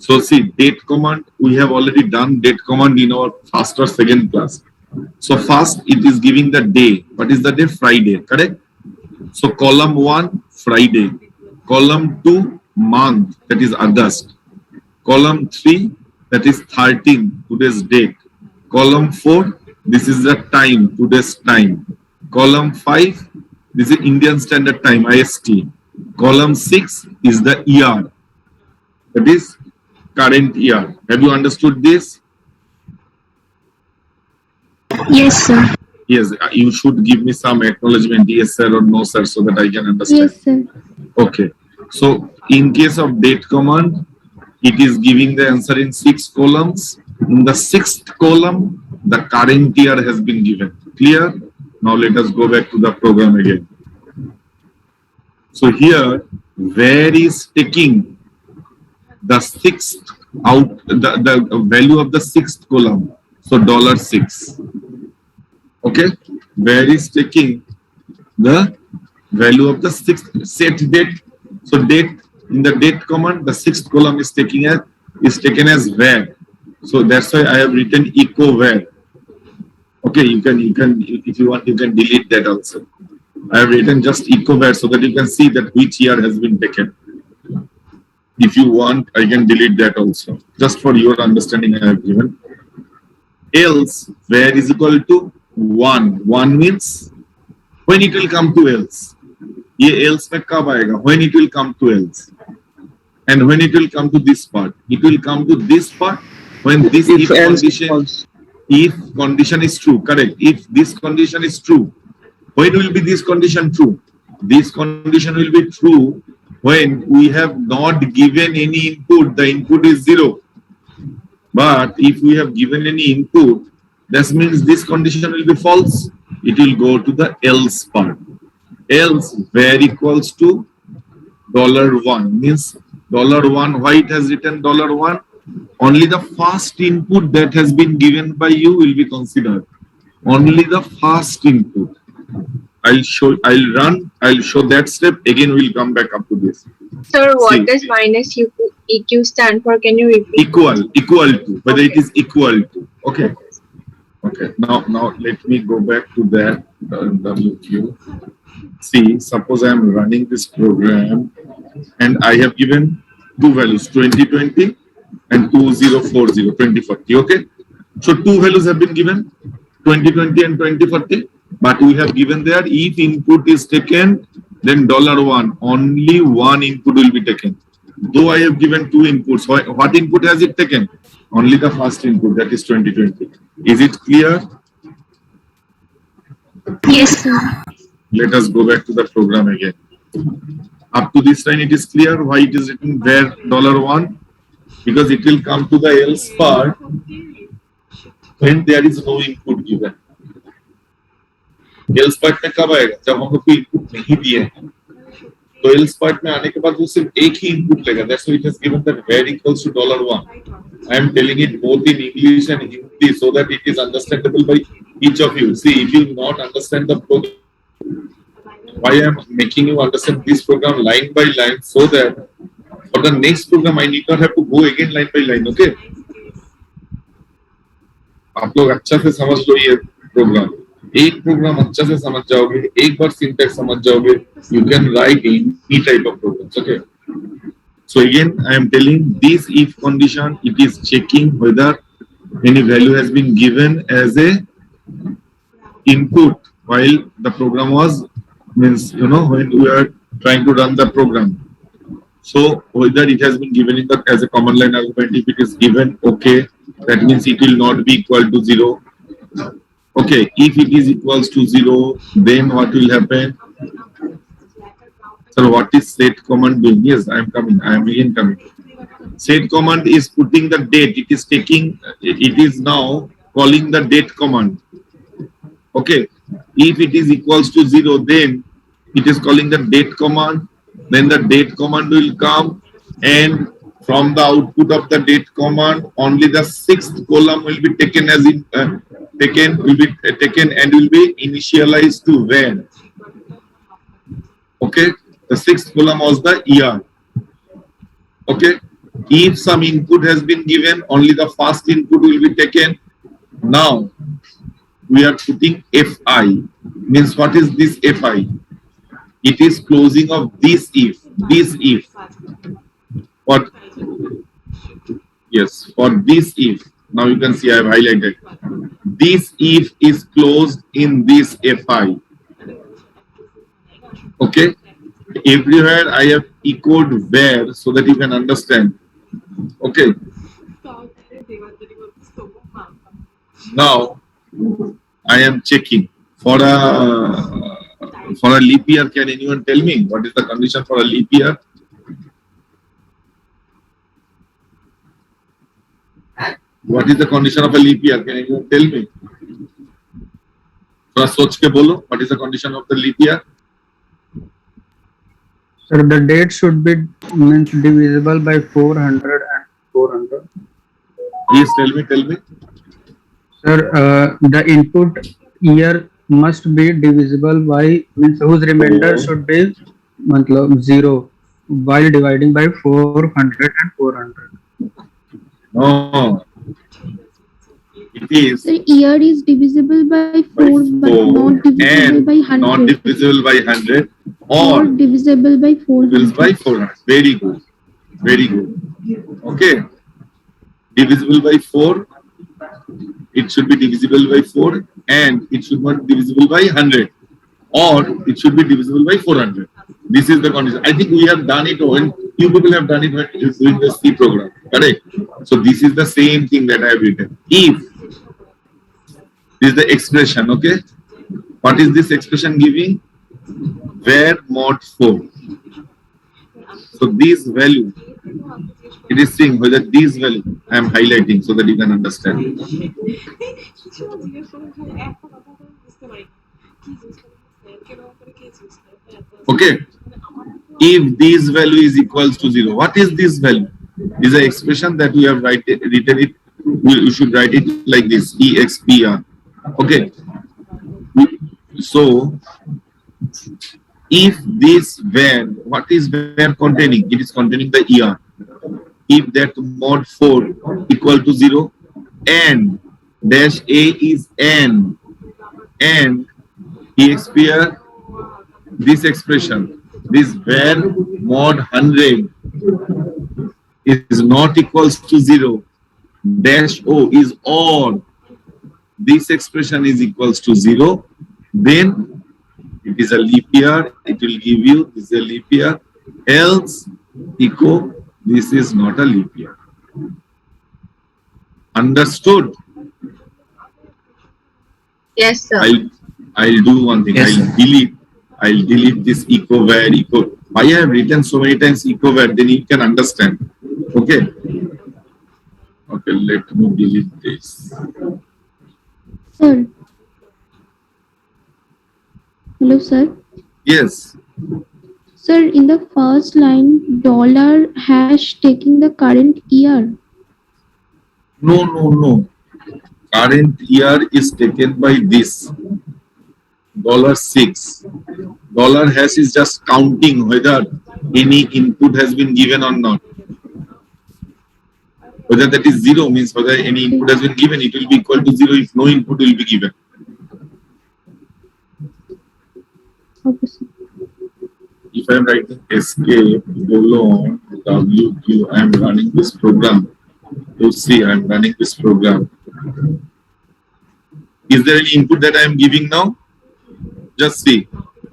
So see, date command, we have already done date command in our first or second class. So first it is giving the day. What is the day? Friday, correct? So column 1, Friday. Column 2, month, that is August. Column 3, that is 13, today's date. Column 4, this is the time, today's time. Column 5, this is Indian Standard Time, IST. Column 6 is the year, that is current year. Have you understood this? Yes, sir. Yes, you should give me some acknowledgement, yes sir or no sir, so that I can understand. Yes, sir. Okay. So in case of date command, it is giving the answer in 6 columns. In the 6th column, the current year has been given. Clear? Now let us go back to the program again. So here, where is taking the 6th out, the value of the 6th column? So $6. Okay, where is taking the value of the 6th set date? So date, in the date command, the 6th column is taken as where. So that's why I have written echo where. Okay, you can if you want you can delete that also. I have written just echo where so that you can see that which year has been taken. If you want, I can delete that also. Just for your understanding, I have given. Else, where is equal to 1. 1 means when it will come to else. Ye else mein kab aayega? When it will come to else. And when it will come to this part. It will come to this part when this if condition is true. Correct. If this condition is true. When will be this condition true? This condition will be true when we have not given any input. The input is 0. But if we have given any input, that means this condition will be false. It will go to the else part. Else where equals to $1 means $1. Why it has written $1? Only the first input that has been given by you will be considered. Only the first input. I'll show that step. Again, we'll come back up to this. Sir, what See. does minus EQ stand for? Can you repeat? Equal to, whether it is equal to. Okay. Okay. Now let me go back to that WQ. See, suppose I am running this program and I have given 2 values, 2020 and 2040, 2040. Okay. So 2 values have been given, 2020 and 2040. But we have given there, if input is taken, then $1, only 1 input will be taken. Though I have given 2 inputs, what input has it taken? Only the first input, that is 2020. Is it clear? Yes, sir. Let us go back to the program again. Up to this line, it is clear why it is written where $1? Because it will come to the else part when there is no input given. Else part में कब आएगा? जब हम लोग को input नहीं दिए हैं. तो एल्स पार्ट में आने के बाद वो सिर्फ एक ही इनपुट लेगा. That's why it has given that where equals to $1. I am telling it both in English and Hindi so that it is understandable by each of you. See, if you not understand the program, why I am making you understand this program line by line so that for the next program I need not have to go again line by line. Okay? आप लोग अच्छा से समझ लो ये programme. एक programme अच्छा से समझ जाओगे, एक बार सिंटैक्स समझ जाओगे, you can write any type of programs. Okay. So again, I am telling this if condition, it is checking whether any value has been given as a input while the program was means when we are trying to run the program. So whether it has been given in the as a command line argument, if it is given, okay, that means it will not be equal to 0. Okay, if it is equals to 0, then what will happen? So what is set command doing? Yes, I am coming. I am again coming. Set command is putting the date. It is now calling the date command. Okay. If it is equals to 0, then it is calling the date command. Then the date command will come, and from the output of the date command, only the 6th column will be taken and will be initialized to where. Okay. The 6th column was the year. Okay. If some input has been given, only the first input will be taken. Now we are putting FI. Means what is this FI? It is closing of this if. This if. What? Yes, for this if. Now you can see I have highlighted. This if is closed in this FI. Okay. Everywhere I have echoed where so that you can understand. Okay. Now I am checking for a leap year. Can anyone tell me what is the condition for a leap year? What is the condition of a leap year? Can anyone tell me? थोड़ा सोच के बोलो. What is the condition of the leap year? Sir, the date should be means divisible by 400 and 400. Please tell me. Sir, the input year must be divisible by means whose remainder should be matlab 0 while dividing by 400 and 400. No. It is The year is divisible by 4 but not divisible and by 100. not divisible by 100 Or or divisible by 400. divisible by 400. Very good. Very good. Okay. Divisible by 4. It should be divisible by 4 and it should not be divisible by 100 or it should be divisible by 400. This is the condition. I think we have done it when you people have done it when you doing the C program. Correct? So this is the same thing that I have written. If this is the expression, okay? What is this expression giving? Where mod 4. So this value, it is saying whether this value I am highlighting so that you can understand. Okay. If this value is equals to 0, what is this value? This is an expression that we have written it. You should write it like this: EXPR. Okay. So if this where, what is where containing? It is containing the ER. If that mod 4 equal to 0 and dash A is N and EXPR, this expression, this where mod 100 is not equals to 0, dash O is or, this expression is equals to 0, then it is a leap year. It will give you this is a leap year. Else, echo, this is not a leap year. Understood? Yes, sir. I'll do one thing. Yes, I'll delete this echo where echo. Why I have written so many times echo where, then you can understand. Okay. Okay, let me delete this. Sir. Hello, sir. Yes. Sir, in the first line, dollar hash taking the current year. No. Current year is taken by this $6. Dollar hash is just counting whether any input has been given or not. Whether that is 0 means whether any input has been given, it will be equal to 0 if no input will be given. Okay, sir. If I am writing escape colon WQ, I am running this program. You see, I am running this program. Is there any input that I am giving now? Just see.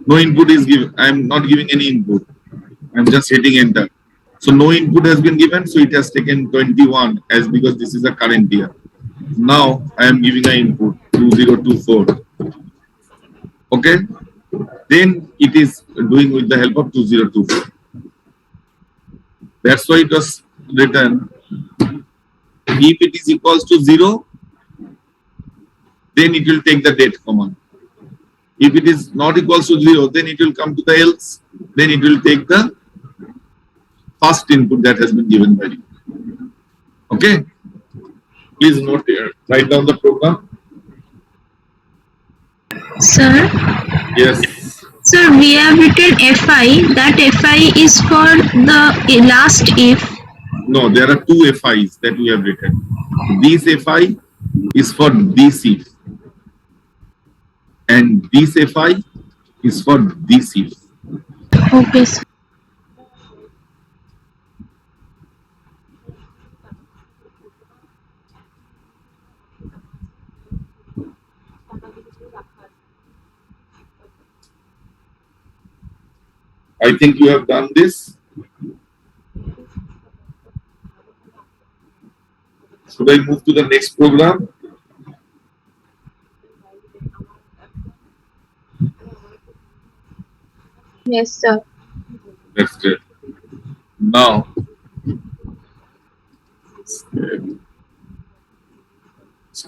No input is given. I am not giving any input. I am just hitting enter. So no input has been given. So it has taken 21 as because this is a current year. Now I am giving an input 2024. Okay. Then it is doing with the help of 2024. That's why it was written, if it is equals to 0, then it will take the date command. If it is not equals to 0, then it will come to the else. Then it will take the first input that has been given by you. Okay? Please note here. Write down the program. Sir, Yes. sir, we have written FI. That FI is for the last if. No, there are two FIs that we have written. This FI is for this if. And this FI is for this if. Okay, sir. I think you have done this. Should I move to the next program? Yes, sir. That's great. Now,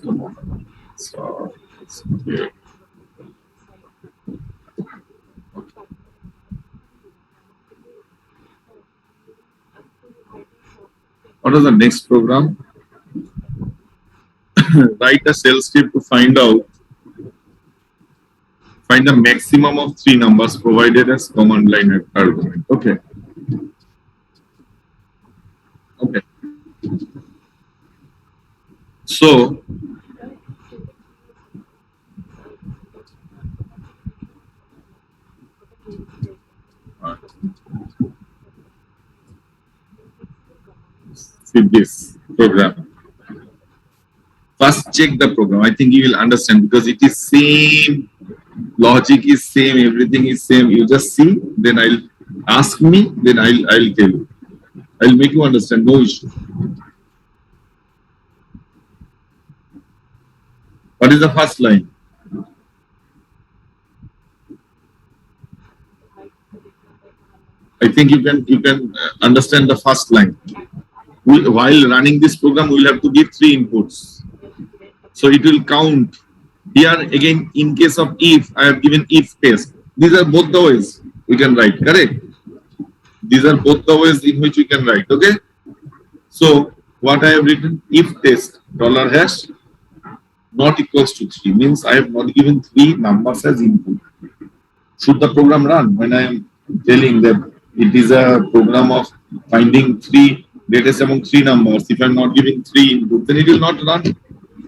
come on. So, okay. What is the next program? Write a cell script to find the maximum of 3 numbers provided as command line argument. Okay. Okay. So, see this program. First check the program. I think you will understand because it is same, logic is same, everything is same. You just see, then I'll ask me, then I'll tell you. I'll make you understand, no issue. What is the first line? I think you can understand the first line. While running this program, we will have to give 3 inputs. So it will count. Here again, in case of if, I have given if test. These are both the ways we can write, correct? These are both the ways in which we can write, okay? So what I have written, if test $# not equals to 3 means I have not given 3 numbers as input. Should the program run when I am telling that it is a program of finding 3 greatest among 3 numbers? If I am not giving 3 input, then it will not run.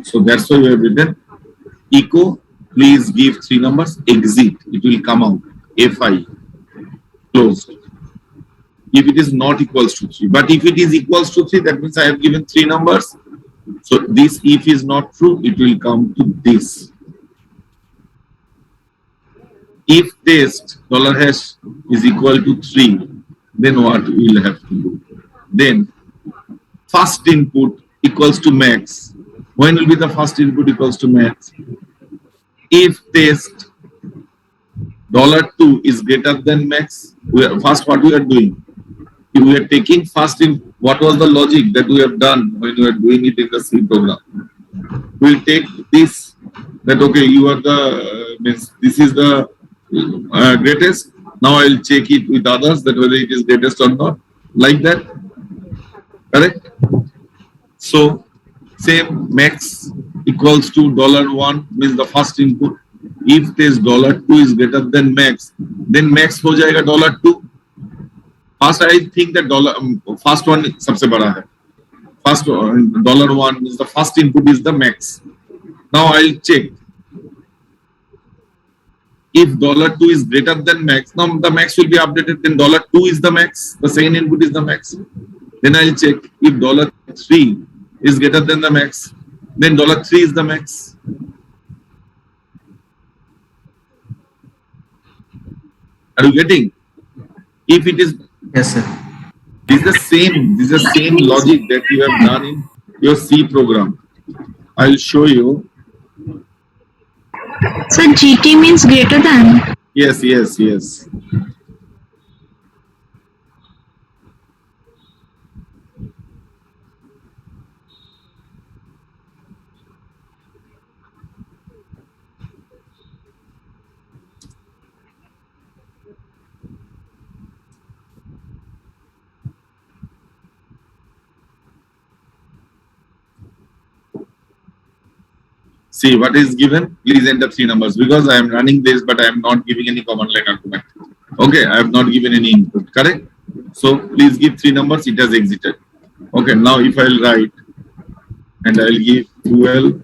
So that's why we have written echo, please give 3 numbers, exit, it will come out, FI, closed. If it is not equals to 3, but if it is equals to 3, that means I have given 3 numbers. So this if is not true, it will come to this. If test $# is equal to 3, then what we will have to do? Then first input equals to max. When will be the first input equals to max? If test $2 is greater than max, first what we are doing? We are taking first in what was the logic that we have done when we are doing it in the C program. We will take this, that okay, you are the, this is the greatest. Now I will check it with others that whether it is greatest or not, like that, correct? So same, max equals to $1 means the first input. If this $2 is greater than max, then max हो जाएगा $2. First, I think that first one सबसे बड़ा है. First $1 is the first input is the max. Now I'll check. If $2 is greater than max, now the max will be updated. Then $2 is the max. The second input is the max. Then I'll check if $3 is greater than the max. Then $3 is the max. Are you getting? If it is, Yes, sir. this is the same logic that you have done in your C program. I'll show you. So GT means greater than. Yes, yes, yes. See what is given. Please enter 3 numbers because I am running this, but I am not giving any command line argument. Okay, I have not given any input. Correct. So please give 3 numbers. It has exited. Okay. Now if I will write and I will give 12,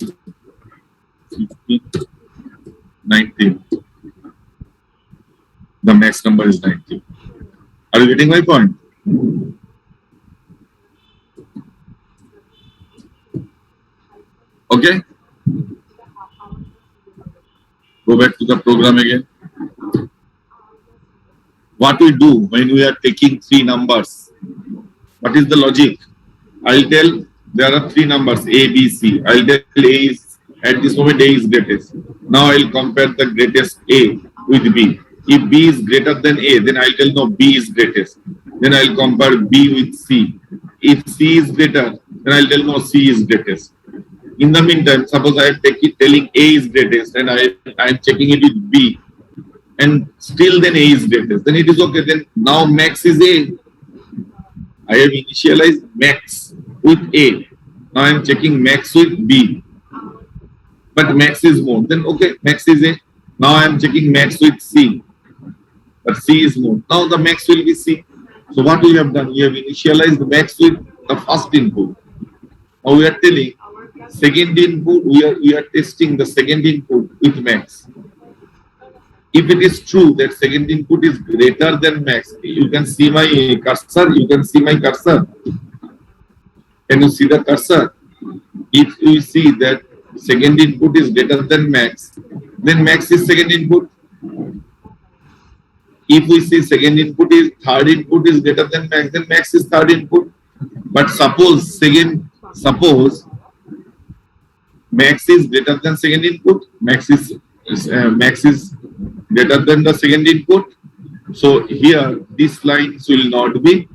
15, 19. The max number is 19. Are you getting my point? Okay. Go back to the program again. What we do when we are taking 3 numbers? What is the logic? I'll tell there are 3 numbers A, B, C. I'll tell A is at this moment A is greatest. Now I'll compare the greatest A with B. If B is greater than A, then I'll tell no, B is greatest. Then I'll compare B with C. If C is greater, then I'll tell no, C is greatest. In the meantime, suppose I am telling A is greatest and I am checking it with B and still then A is greatest, then it is okay. Then now max is A. I have initialized max with A. Now I am checking max with B. But max is more. Then okay, max is A. Now I am checking max with C. But C is more. Now the max will be C. So what we have done, we have initialized the max with the first input. Now we are telling second input, we are testing the second input with max. If it is true that second input is greater than max, you can see my cursor. You can see my cursor. Can you see the cursor? If you see that second input is greater than max, then max is second input. If we see second input is third input is greater than max, then max is third input. But suppose max is greater than second input, max is greater than the second input. So here these lines will not be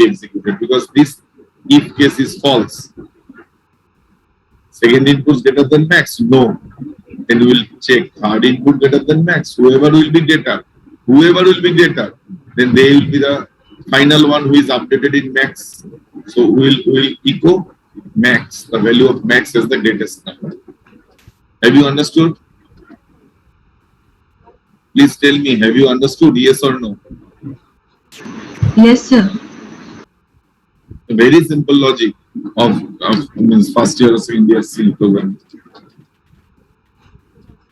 executed because this if case is false. Second input is greater than max, no. Then we will check third input greater than max. Whoever will be greater, then they will be the final one who is updated in max. So we will echo max, the value of max as the greatest number. Have you understood? Please tell me, have you understood? Yes or no? Yes, sir. A very simple logic of means first year or second year C program.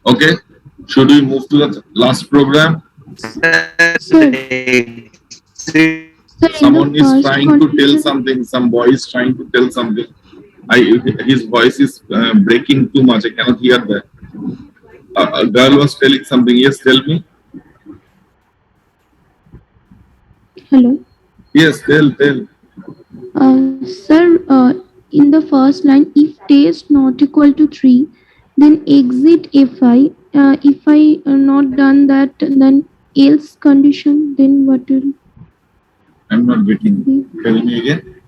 Okay, should we move to the last program? Sir, Someone is trying to tell something. Some boy is trying to tell something. His voice is breaking too much. I cannot hear that. A girl was telling something. Yes, tell me. hello. Yes, tell. Sir, in the first line, if test not equal to 3, then exit fi. If I not done that, then else condition, then what will I'm not getting. be? Tell me again.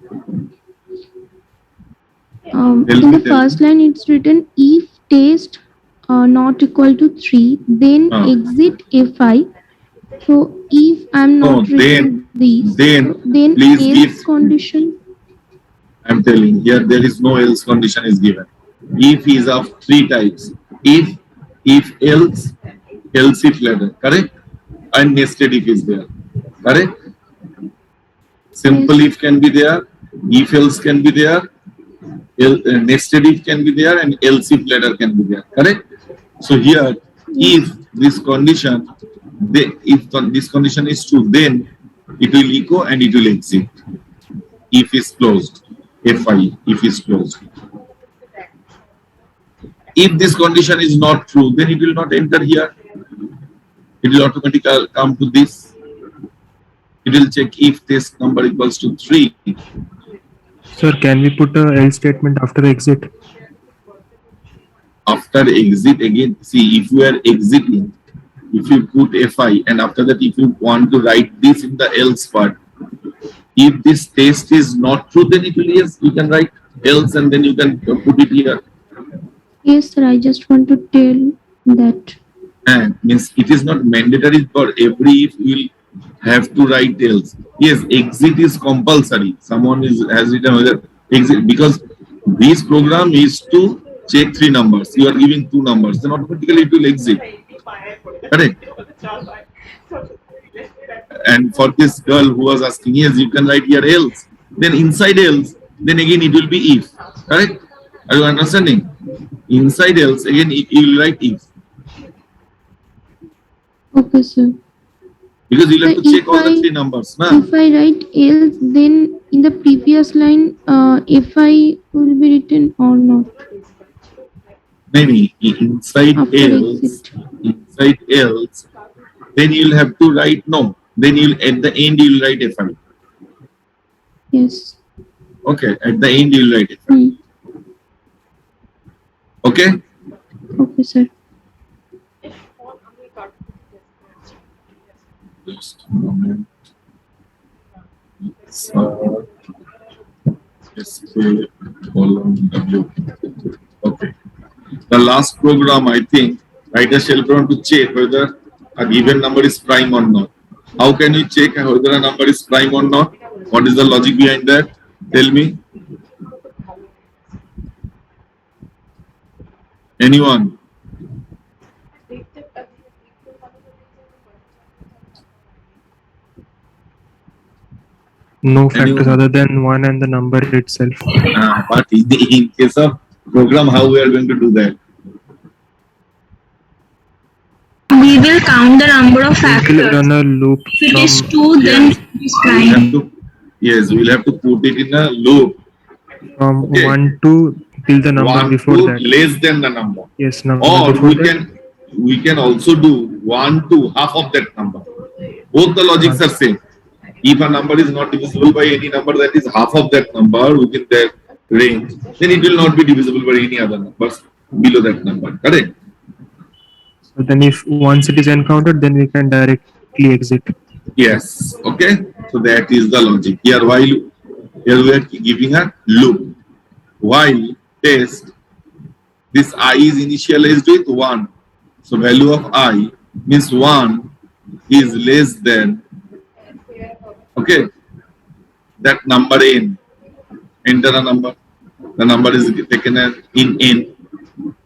In the first line, it's written if test not equal to 3, then exit fi. So if I'm not reading these, then please else condition. I'm telling here there is no else condition is given. If is of 3 types. If else, else if ladder, correct? And nested if is there, correct? Simple if can be there, if else can be there, nested if can be there, and else if ladder can be there, correct? So here, if this condition, if this condition is true, then it will echo and it will exit. If is closed, fi, if is closed. If this condition is not true, then it will not enter here. It will automatically come to this. It will check if test number equals to 3. Sir, can we put a else statement after exit? After exit again, see if you are exiting, if you put fi and after that if you want to write this in the else part, if this test is not true, then it will yes, you can write else and then you can put it here. Yes, sir, I just want to tell that. And means it is not mandatory for every if you will have to write else. Yes, exit is compulsory. Someone has written whether exit because This program is to check 3 numbers. You are giving 2 numbers, then automatically it will exit. Correct? And for this girl who was asking, yes, you can write here else. Then inside else, then again it will be if. Correct? Are you understanding? Inside else, again you will write if. Okay, sir. Because you will have So to check if all the I- 3 numbers. Nah? If I write else, then in the previous line, fi will be written or not Maybe inside after else, exit. inside else, then you will have to write no. Then you will at the end you will write fi. Yes. Okay, at the end you will write fi. Hmm. Okay? Okay, sir. Just a moment. SK column W. Okay. The last program, I think, write a shell program to check whether a given number is prime or not. How can you check whether a number is prime or not? What is the logic behind that? Tell me. Anyone? No factors Anyone? other than 1 and the number itself. But in case of program, how we are going to do that? We will count the number of We will factors. run a loop If it is from 2, then it is We'll prime. have to, yes, we'll have to put it in a loop. Okay. 1 to till the number 1 before to that. less than the number. Yes, number Or before we that. can also do 1 to half of that number. Both the logics are same. If a number is not divisible by any number that is half of that number within that range, then it will not be divisible by any other numbers below that number. Correct? So then if once it is encountered, then we can directly exit. Yes. Okay. So that is the logic. Here we are giving a loop. While test, this I is initialized with 1. So value of I means 1 is less than, okay, that number n. Enter a number. The number is taken as in n.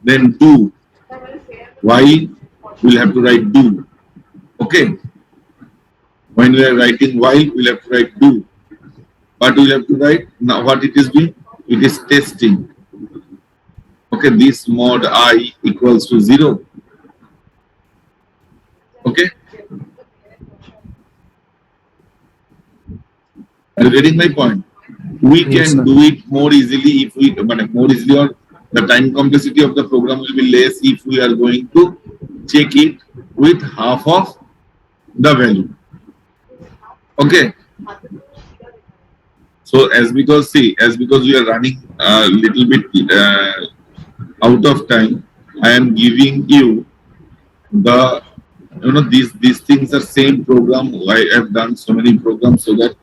Then do. While we'll have to write do. Okay. When we are writing while, we'll have to write do. But we'll have to write now what it is doing. It is testing. Okay, this mod I equals to 0. Okay. Are you getting my point? We Yes, can sir. do it more easily if we, but more easily, or the time complexity of the program will be less if we are going to check it with half of the value. Okay. So as because we are running a little bit out of time, I am giving you the, these things are same program. I have done so many programs so that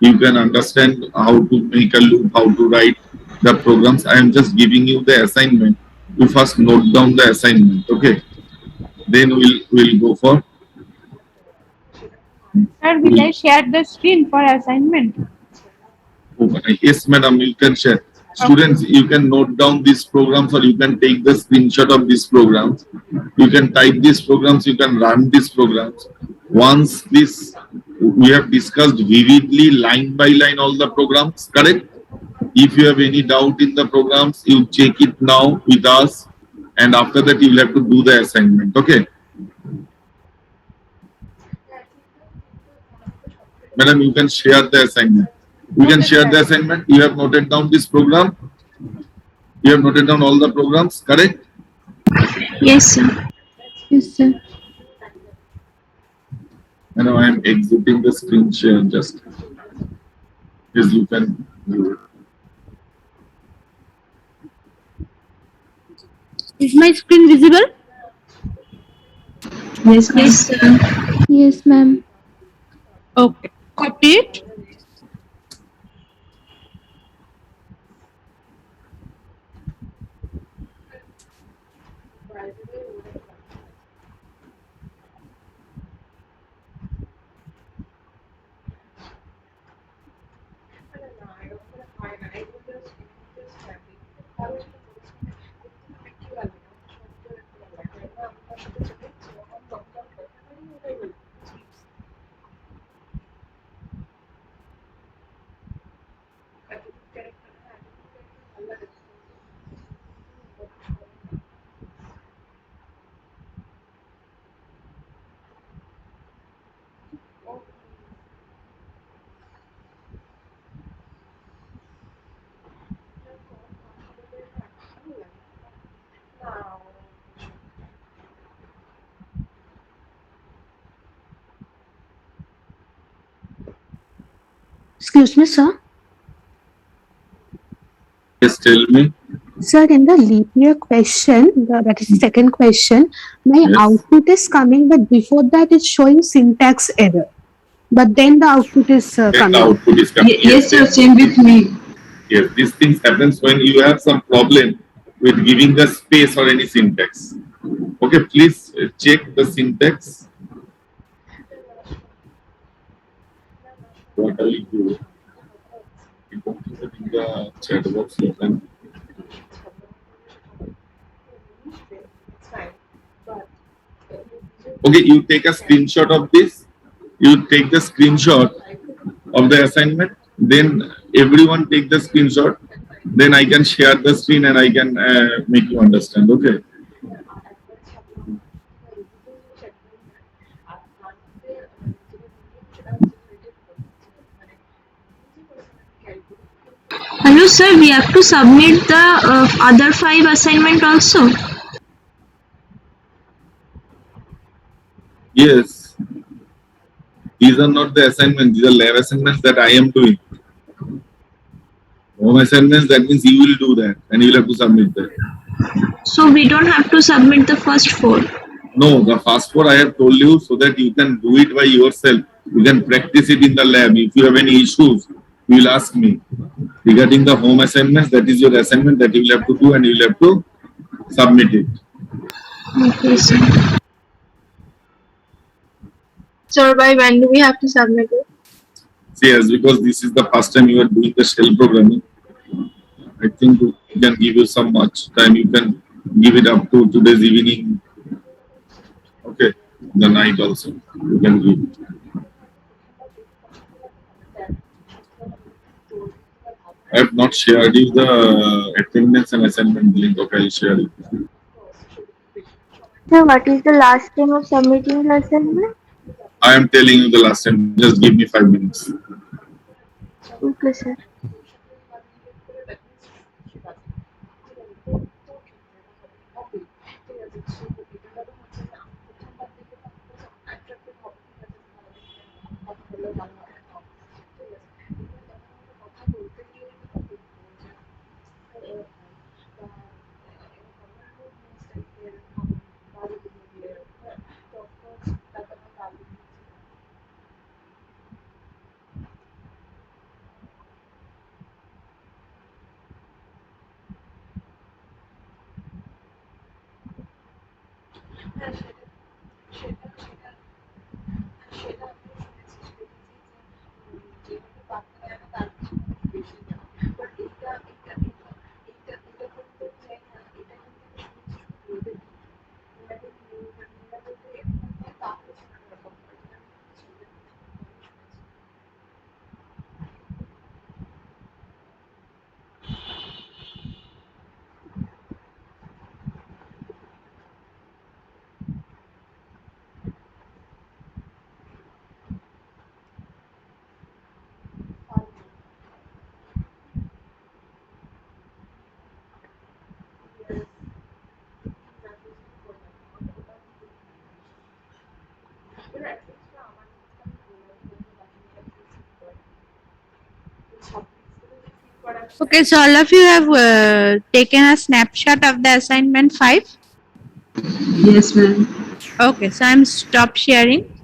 you can understand how to make a loop, how to write the programs. I am just giving you the assignment. You first note down the assignment, okay? Then we'll go for. Sir, will I share the screen for assignment? Yes, madam, you can share. Students, you can note down these programs or you can take the screenshot of these programs. You can type these programs, you can run these programs. Once we have discussed vividly, line by line, all the programs, correct? If you have any doubt in the programs, you check it now with us. And after that, you will have to do the assignment, okay? Madam, you can share the assignment. We can share the assignment. You have noted down this program. You have noted down all the programs, correct? Yes, sir. Yes, sir. Now I am exiting the screen share just. Yes, you can do it. Is my screen visible? Yes, yes, sir. Yes, ma'am. Okay. Copy it. Excuse me, sir. Yes, tell me. Sir, in the leap year question, that is the second question, my Yes. output is coming, but before that it's showing syntax error. But then the output is Then the coming. output is coming. Yes, sir, same with me. Yes, these things happens when you have some problem with giving the space or any syntax. Okay, please check the syntax. What I will do? You can put it in the chat box. You can. Okay, you take a screenshot of this. You take the screenshot of the assignment. Then everyone take the screenshot. Then I can share the screen and I can make you understand. Okay. Hello, sir. We have to submit the other 5 assignment also. Yes. These are not the assignments. These are lab assignments that I am doing. Home assignments, that means you will do that and you will have to submit that. So we don't have to submit the first 4. No, the first 4 I have told you so that you can do it by yourself. You can practice it in the lab. If you have any issues, you will ask me. Regarding the home assignments, that is your assignment that you will have to do and you will have to submit it. Okay, sir. Sir, by when do we have to submit it? See, as because this is the first time you are doing the shell programming, I think we can give you some much time. You can give it up to today's evening. Okay, the night also. You can give it. I have not shared you the attendance and assignment link. Okay, I'll share it. So what is the last time of submitting the assignment? I am telling you the last time. Just give me 5 minutes. Okay, sir. Okay, so all of you have taken a snapshot of the assignment 5. Yes, ma'am. Okay, so I'm stop sharing.